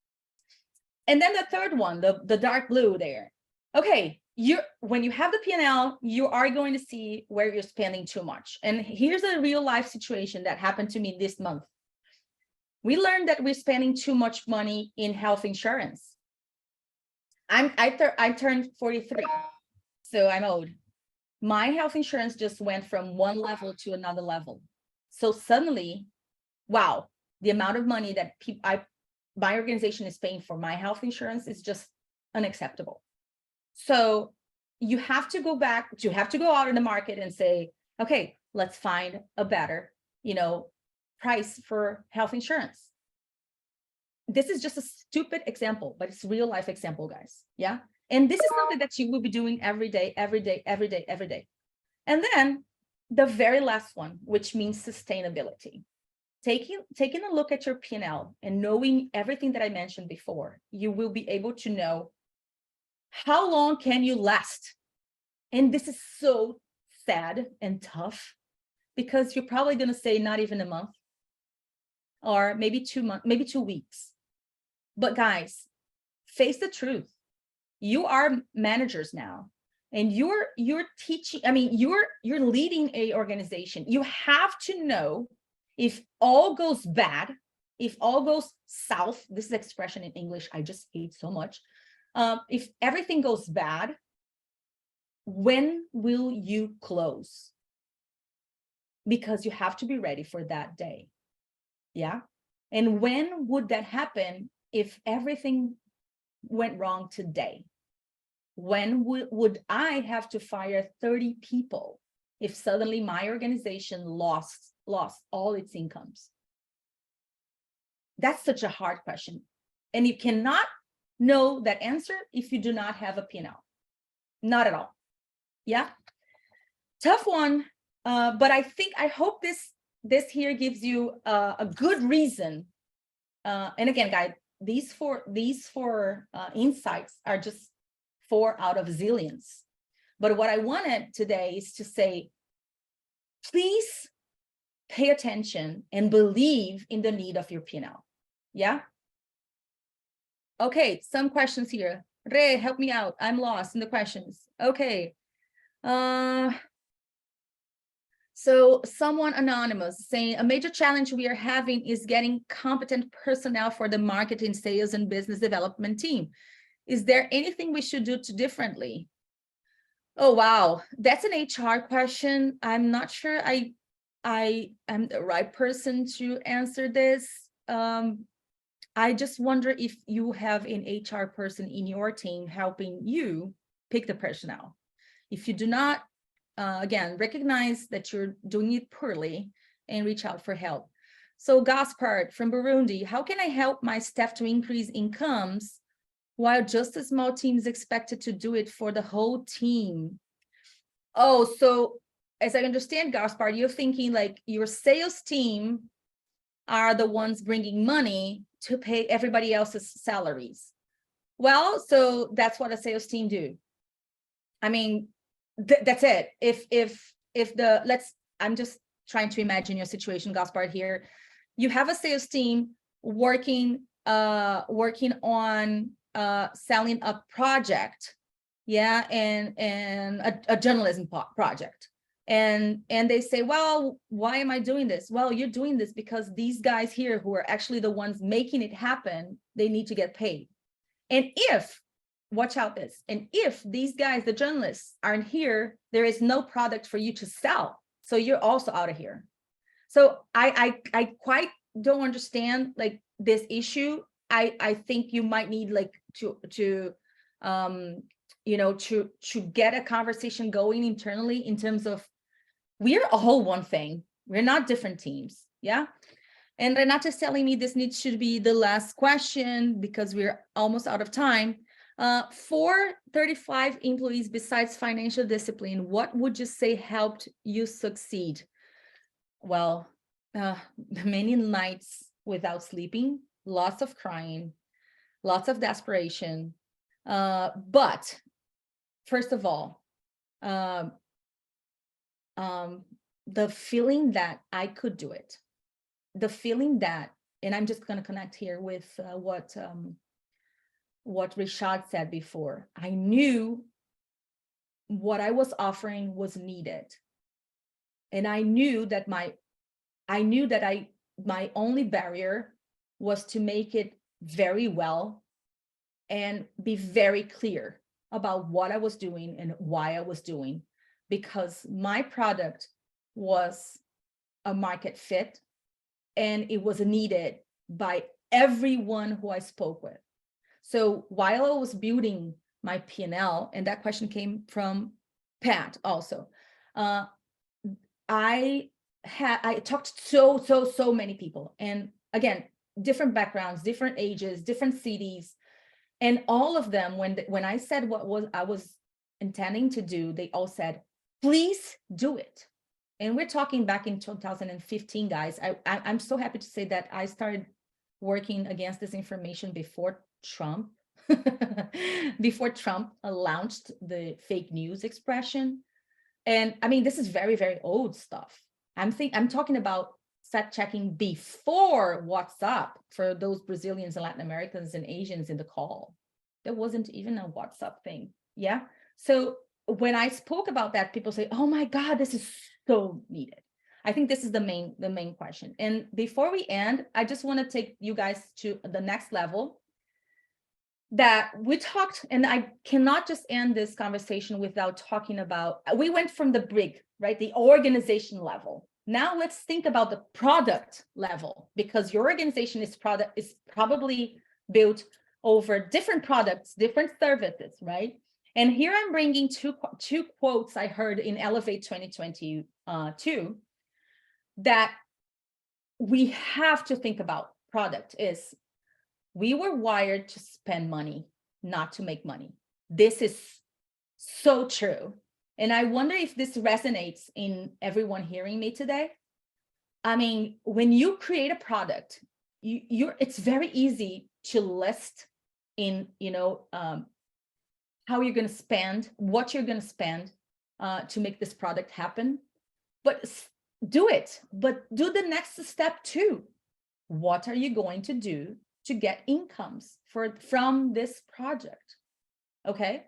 Speaker 1: And then the third one, the dark blue there. Okay, when you have the P&L, you are going to see where you're spending too much. And here's a real life situation that happened to me this month. We learned that we're spending too much money in health insurance. I turned 43, so I'm old. My health insurance just went from one level to another level. So suddenly, wow, the amount of money that my organization is paying for my health insurance is just unacceptable. So you have to go out in the market and say, okay, let's find a better, price for health insurance. This is just a stupid example, but it's real life example, guys. Yeah. And this is something that you will be doing every day. And then the very last one, which means sustainability. Taking a look at your P&L and knowing everything that I mentioned before, you will be able to know how long can you last. And this is so sad and tough, because you're probably going to say not even a month, or maybe 2 months, maybe 2 weeks. But guys, face the truth. You are managers now, and you're teaching. I mean, you're leading a organization. You have to know, if all goes bad, if all goes south, this is expression in English I just hate so much. If everything goes bad, when will you close? Because you have to be ready for that day. Yeah. And when would that happen if everything went wrong today? When would I have to fire 30 people if suddenly my organization lost all its incomes? That's such a hard question. And you cannot know that answer if you do not have a P&L. Not at all. Yeah. Tough one. But I hope this here gives you a good reason. And again, guys, these four insights are just 4 out of zillions. But what I wanted today is to say, please pay attention and believe in the need of your P&L. Yeah. Okay, some questions here. Re, help me out. I'm lost in the questions. Okay. So someone anonymous saying, a major challenge we are having is getting competent personnel for the marketing, sales, and business development team. Is there anything we should do differently? Oh, wow. That's an HR question. I'm not sure I am the right person to answer this. I just wonder if you have an HR person in your team helping you pick the personnel. If you do not, again, recognize that you're doing it poorly and reach out for help. So Gaspard from Burundi, how can I help my staff to increase incomes while just a small team is expected to do it for the whole team? Oh, so as I understand, Gaspard, you're thinking like your sales team are the ones bringing money to pay everybody else's salaries. Well, so that's what a sales team do. I mean, that's it. If the, I'm just trying to imagine your situation, Gaspard, here. You have a sales team working on selling a project, yeah, and a journalism project. And they say, well, why am I doing this? Well, you're doing this because these guys here who are actually the ones making it happen, they need to get paid. And if, watch out this, and if these guys, the journalists, aren't here, there is no product for you to sell. So you're also out of here. So I quite don't understand like this issue. I think you might need like to get a conversation going internally in terms of, we're all one thing. We're not different teams. Yeah. And Renata's telling me this needs to be the last question because we're almost out of time. For 35 employees, besides financial discipline, what would you say helped you succeed? Well, many nights without sleeping, lots of crying, lots of desperation. But first of all, the feeling that I could do it, the feeling that, and I'm just going to connect here with what Richard said before. I knew what I was offering was needed. And I knew that my only barrier was to make it very well and be very clear about what I was doing and why I was doing, because my product was a market fit and it was needed by everyone who I spoke with. So while I was building my P&L, and that question came from Pat also, I talked to so many people, and again, different backgrounds, different ages, different cities, and all of them, when I said what I was intending to do, they all said, please do it. And we're talking back in 2015, guys. I'm so happy to say that I started working against disinformation before Trump, before Trump launched the fake news expression. And I mean, this is very, very old stuff. I'm talking about fact checking before WhatsApp for those Brazilians and Latin Americans and Asians in the call. There wasn't even a WhatsApp thing. Yeah. So when I spoke about that, people say, oh my God, this is so needed. I think this is the main question. And before we end, I just want to take you guys to the next level that we talked, and I cannot just end this conversation without talking about, we went from the brig, right? The organization level. Now let's think about the product level, because your organization is probably built over different products, different services, right? And here I'm bringing two quotes I heard in Elevate 2022 that we have to think about product is, we were wired to spend money, not to make money. This is so true. And I wonder if this resonates in everyone hearing me today. I mean, when you create a product, it's very easy to list in, how you're going to spend, what you're going to spend to make this product happen. But do it, but do the next step too. What are you going to do to get incomes from this project? Okay.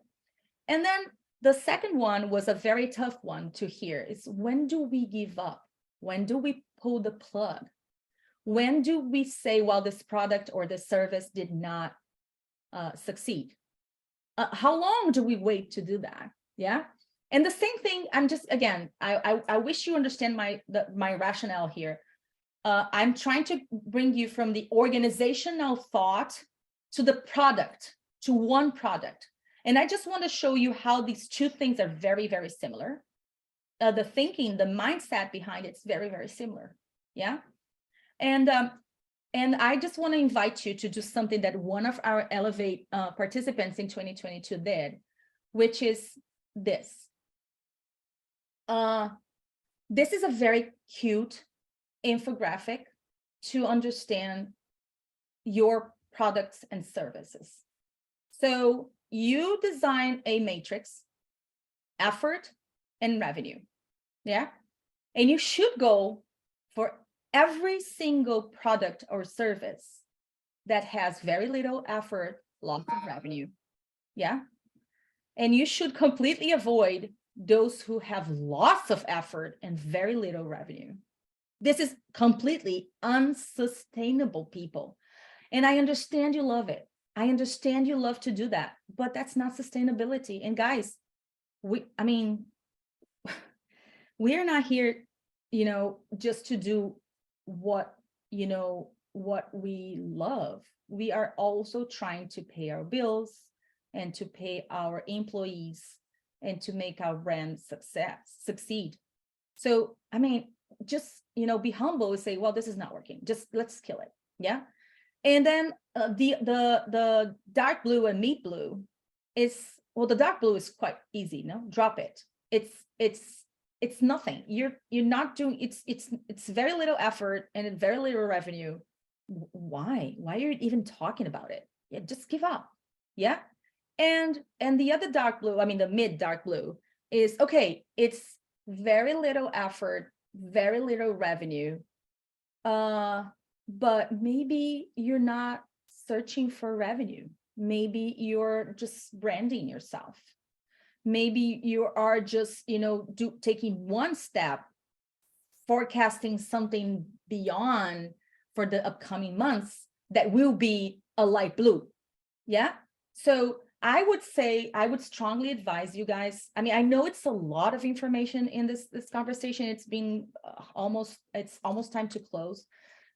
Speaker 1: And then the second one was a very tough one to hear. Is, when do we give up? When do we pull the plug? When do we say, well, this product or this service did not succeed? How long do we wait to do that? Yeah. And the same thing, I'm just, again, I wish you understand my rationale here. I'm trying to bring you from the organizational thought to the product, to one product. And I just want to show you how these two things are very, very similar. The thinking, the mindset behind it's very, very similar. Yeah. And I just want to invite you to do something that one of our Elevate participants in 2022 did, which is this. This is a very cute infographic to understand your products and services. So you design a matrix, effort and revenue. Yeah. And you should go for every single product or service that has very little effort, lots of revenue. Yeah. And you should completely avoid those who have lots of effort and very little revenue. This is completely unsustainable, people. And I understand you love it. I understand you love to do that, but that's not sustainability. And guys, we're not here, just to do what we love. We are also trying to pay our bills and to pay our employees and to make our brand succeed. So, just, be humble and say, well, this is not working. Just let's kill it. Yeah. And then the dark blue and meat blue is, well, the dark blue is quite easy. No, drop it. It's nothing. You're not doing, it's very little effort and very little revenue. Why are you even talking about it? Yeah, just give up. Yeah. And the other dark blue, the mid dark blue is, okay, it's very little effort, very little revenue. But maybe you're not searching for revenue. Maybe you're just branding yourself. Maybe you are just, taking one step, forecasting something beyond for the upcoming months that will be a light blue. Yeah. So I would strongly advise you guys. I know it's a lot of information in this conversation. It's been almost time to close,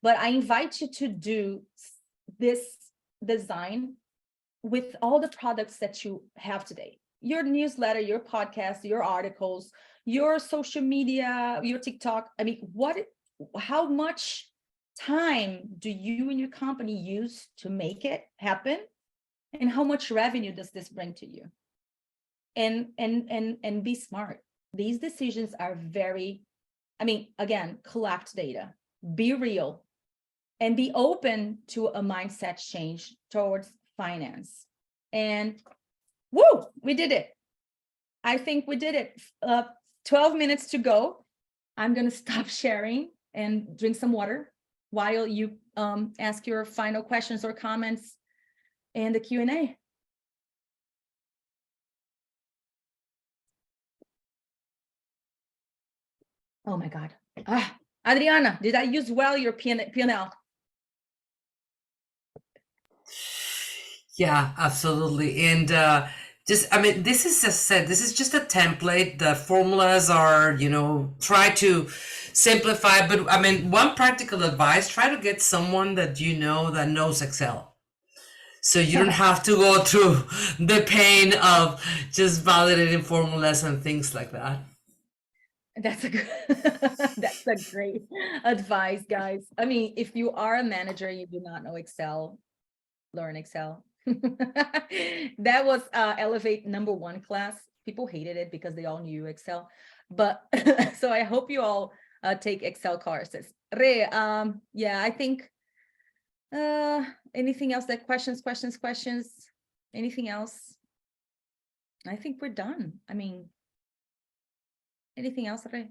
Speaker 1: but I invite you to do this design with all the products that you have today. Your newsletter, your podcast, your articles, your social media, your TikTok. How much time do you and your company use to make it happen? And how much revenue does this bring to you? And be smart. These decisions are very, again, collect data, be real, and be open to a mindset change towards finance. And woo, we did it. I think we did it. 12 minutes to go. I'm going to stop sharing and drink some water while you ask your final questions or comments in the Q&A. Oh my God. Adriana, did I use well your P&L?
Speaker 3: Yeah, absolutely. And this is, as said, this is just a template. The formulas are, try to simplify. But one practical advice, try to get someone that that knows Excel. So you don't have to go through the pain of just validating formulas and things like that.
Speaker 1: That's a great advice, guys. If you are a manager, you do not know Excel, learn Excel. That was Elevate #1 class. People hated it because they all knew Excel, but so I hope you all take Excel courses. Yeah, I think anything else? That questions, anything else? I think we're done. Anything else, Ray?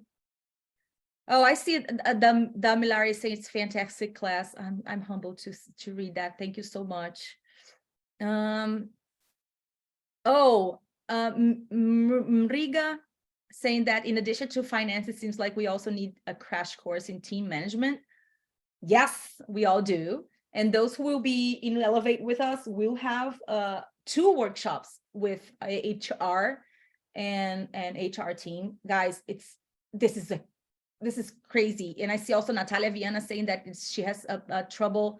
Speaker 1: Oh, I see Damilari saying it's fantastic class. I'm humbled to read that. Thank you so much. Mriga saying that in addition to finance, it seems like we also need a crash course in team management. Yes, we all do. And those who will be in Elevate with us will have 2 workshops with HR and HR team. Guys, this is crazy. And I see also Natalia Viana saying that she has trouble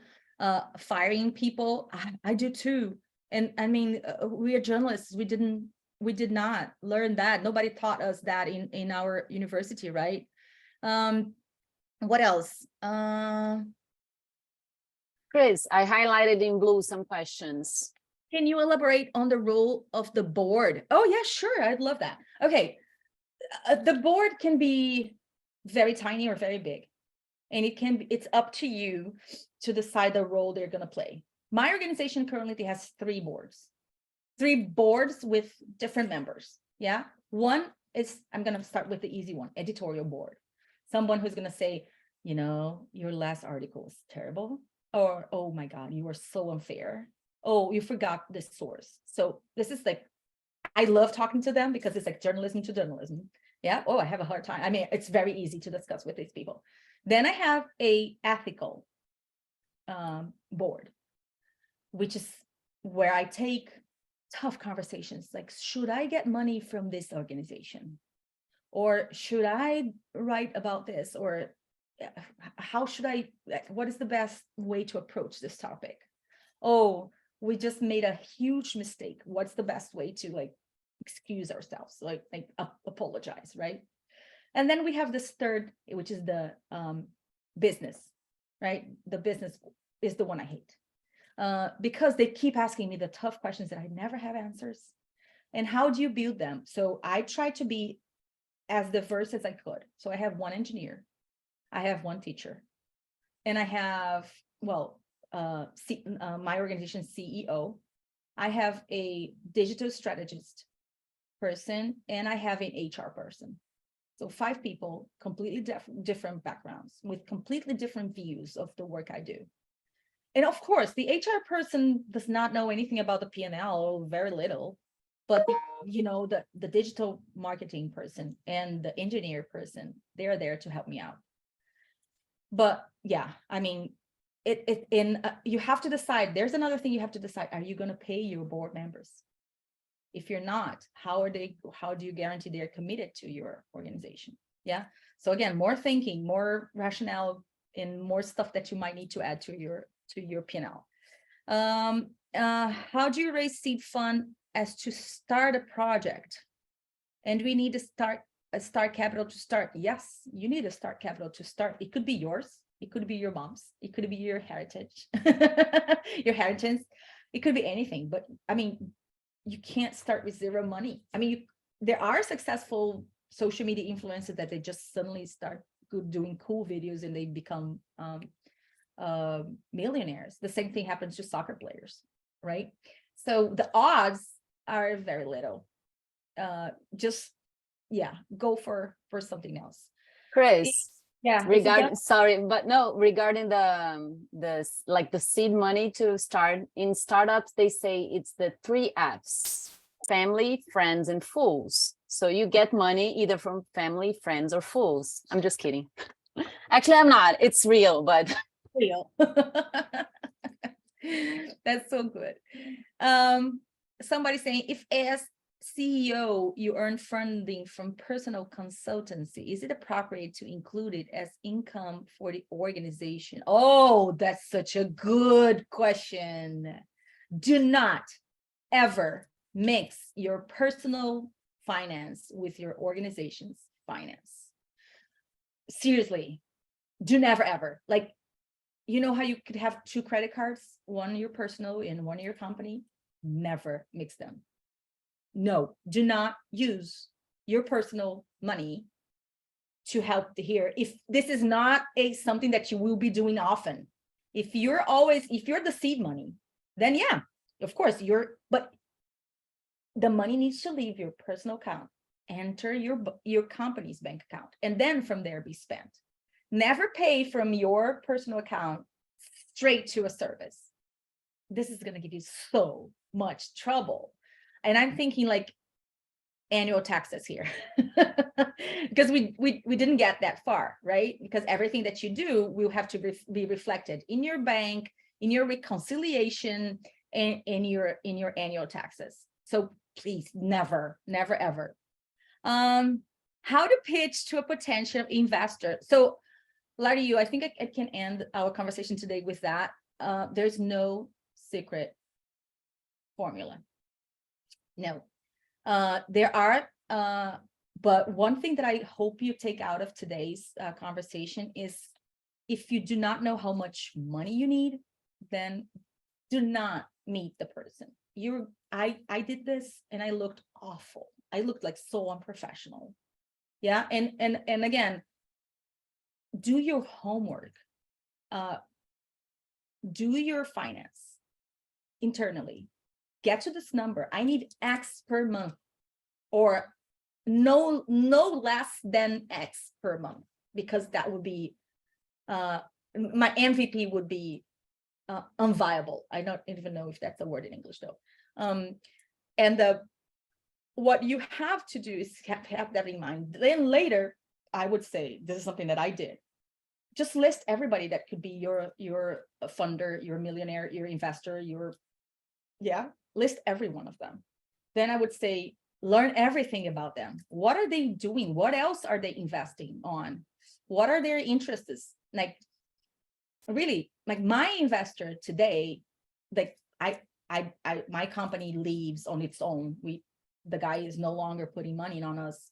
Speaker 1: firing people. I do too. And I mean, we are journalists. We did not learn that. Nobody taught us that in our university, right? What else?
Speaker 2: Chris, I highlighted in blue some questions.
Speaker 1: Can you elaborate on the role of the board? Oh yeah, sure. I'd love that. Okay. The board can be very tiny or very big. And it's up to you to decide the role they're going to play. My organization currently has 3 boards with different members. Yeah. One is, I'm going to start with the easy one, editorial board. Someone who's going to say, you know, your last article is terrible. Or, oh my God, you are so unfair. Oh, you forgot this source. So this is like, I love talking to them because it's like journalism to journalism. Yeah. Oh, I have a hard time. I mean, it's very easy to discuss with these people. Then I have a ethical board, which is where I take tough conversations. Like, should I get money from this organization? Or should I write about this? Or how should I, what is the best way to approach this topic? Oh, we just made a huge mistake. What's the best way to like excuse ourselves, like apologize, right? And then we have this third, which is the business, right? The business is the one I hate because they keep asking me the tough questions that I never have answers. And how do you build them? So I try to be as diverse as I could. So I have 1 engineer, I have 1 teacher, and I have, well, my organization CEO. I have a digital strategist person, and I have an HR person. So 5 people, completely different backgrounds with completely different views of the work I do. And of course, the HR person does not know anything about the P&L, or very little, but you know, the digital marketing person and the engineer person, they're there to help me out. But yeah, I mean, you have to decide. There's another thing you have to decide. Are you going to pay your board members? If you're not, how do you guarantee they're committed to your organization? Yeah. So again, more thinking, more rationale, and more stuff that you might need to add to your P&L. How do you raise seed fund as to start a project? And we need to start capital to start. Yes, you need a start capital to start. It could be yours. It could be your mom's. It could be your heritage, your inheritance. It could be anything. But I mean, you can't start with 0 money. I mean, there are successful social media influencers that they just suddenly start doing cool videos and they become millionaires. The same thing happens to soccer players, right? So the odds are very little. Just, yeah, go for something else.
Speaker 2: Chris,
Speaker 1: Yeah.
Speaker 2: Regarding the seed money to start in startups, they say it's the 3 F's: family, friends, and fools. So you get money either from family, friends, or fools. I'm just kidding. Actually, I'm not. It's real, but
Speaker 1: real. That's so good. Somebody saying, if as CEO you earn funding from personal consultancy, is it appropriate to include it as income for the organization? Oh, that's such a good question. Do not ever mix your personal finance with your organization's finance. Seriously, do never ever. Like, you know how you could have 2 credit cards, one your personal and one your company? Never mix them. No, do not use your personal money to help here. If this is not something that you will be doing often, if you're the seed money, then yeah, of course but the money needs to leave your personal account, enter your company's bank account, and then from there be spent. Never pay from your personal account straight to a service. This is going to give you so much trouble. And I'm thinking like annual taxes here, because we didn't get that far, right? Because everything that you do will have to be reflected in your bank, in your reconciliation, and in your annual taxes. So please, never ever. How to pitch to a potential investor. So Larry, I think I can end our conversation today with that. There's no secret formula. No, there are, but one thing that I hope you take out of today's conversation is, if you do not know how much money you need, then do not meet the person. I did this and I looked awful. I looked like so unprofessional. Yeah. And again, do your homework. Do your finance internally. Get to this number. I need X per month, or no less than X per month, because that would be my MVP would be unviable. I don't even know if that's a word in English though. And what you have to do is have that in mind. Then later, I would say, this is something that I did. Just list everybody that could be your funder, your millionaire, your investor, list every one of them. Then I would say, learn everything about them. What are they doing? What else are they investing on? What are their interests? Like, really, like my investor today, like my company leaves on its own. The guy is no longer putting money on us.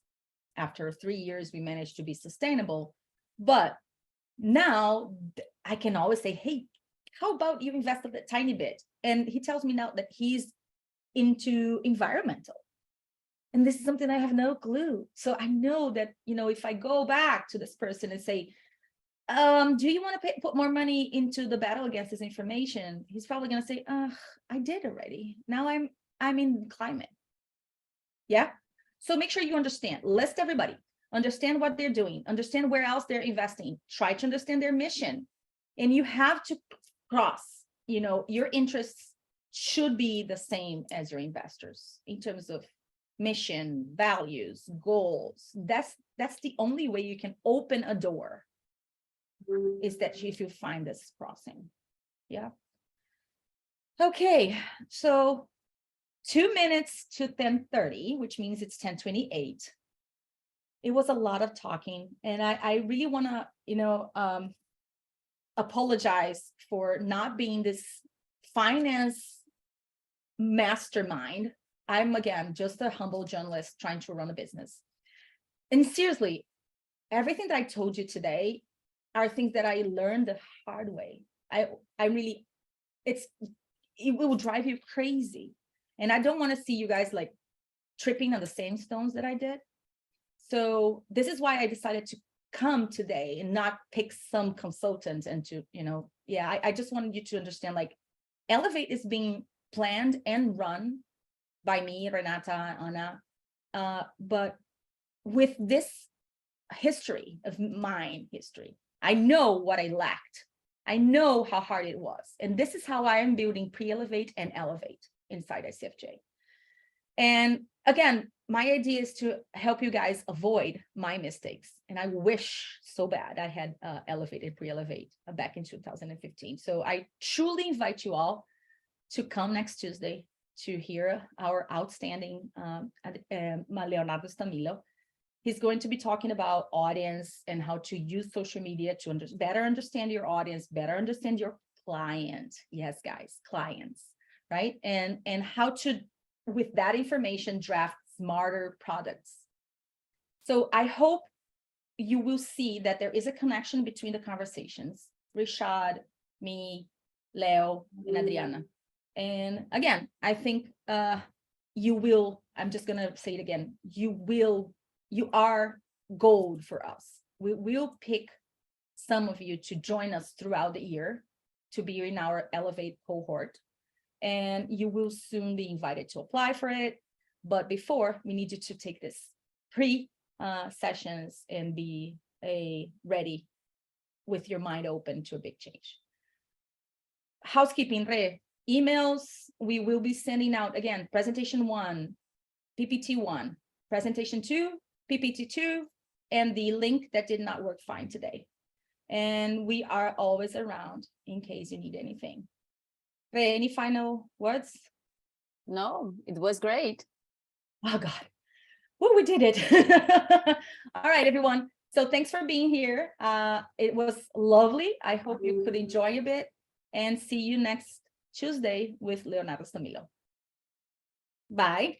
Speaker 1: After 3 years, we managed to be sustainable. But now I can always say, hey, how about you invest a tiny bit? And he tells me now that he's into environmental. And this is something I have no clue. So I know that, if I go back to this person and say, do you want to put more money into the battle against this information? He's probably going to say, I did already. Now I'm in climate. Yeah. So make sure you understand, list everybody, understand what they're doing, understand where else they're investing, try to understand their mission. And you have to cross, your interests should be the same as your investors in terms of mission, values, goals. That's the only way you can open a door, is that if you find this crossing. Yeah. Okay. So 2 minutes to 10:30, which means it's 10:28. It was a lot of talking, and I really want to, apologize for not being this finance mastermind. I'm, again, just a humble journalist trying to run a business. And seriously, everything that I told you today are things that I learned the hard way. It will drive you crazy. And I don't want to see you guys like tripping on the same stones that I did. So this is why I decided to come today and not pick some consultant and to, I just wanted you to understand, like, Elevate is being planned and run by me, Renata, Ana, but with this history of mine history, I know what I lacked. I know how hard it was. And this is how I am building Pre-Elevate and Elevate inside ICFJ. And again, my idea is to help you guys avoid my mistakes. And I wish so bad I had elevated Pre-Elevate back in 2015. So I truly invite you all to come next Tuesday to hear our outstanding Leonardo Stamilo. He's going to be talking about audience and how to use social media to better understand your audience, better understand your client. Yes, guys, clients, right? And how to, with that information, draft smarter products. So I hope you will see that there is a connection between the conversations, Rishad, me, Leo, and Adriana. And again, I think you will, I'm just going to say it again, you are gold for us. We will pick some of you to join us throughout the year to be in our Elevate cohort. And you will soon be invited to apply for it. But before, we need you to take this pre-sessions and be ready with your mind open to a big change. Housekeeping, emails, we will be sending out, again, presentation 1, PPT 1, presentation 2, PPT 2, and the link that did not work fine today. And we are always around in case you need anything. Any final words?
Speaker 2: No, it was great.
Speaker 1: Oh, God. Well, we did it. All right, everyone. So thanks for being here. It was lovely. I hope you could enjoy a bit, and see you next Tuesday with Leonardo Stamilo. Bye.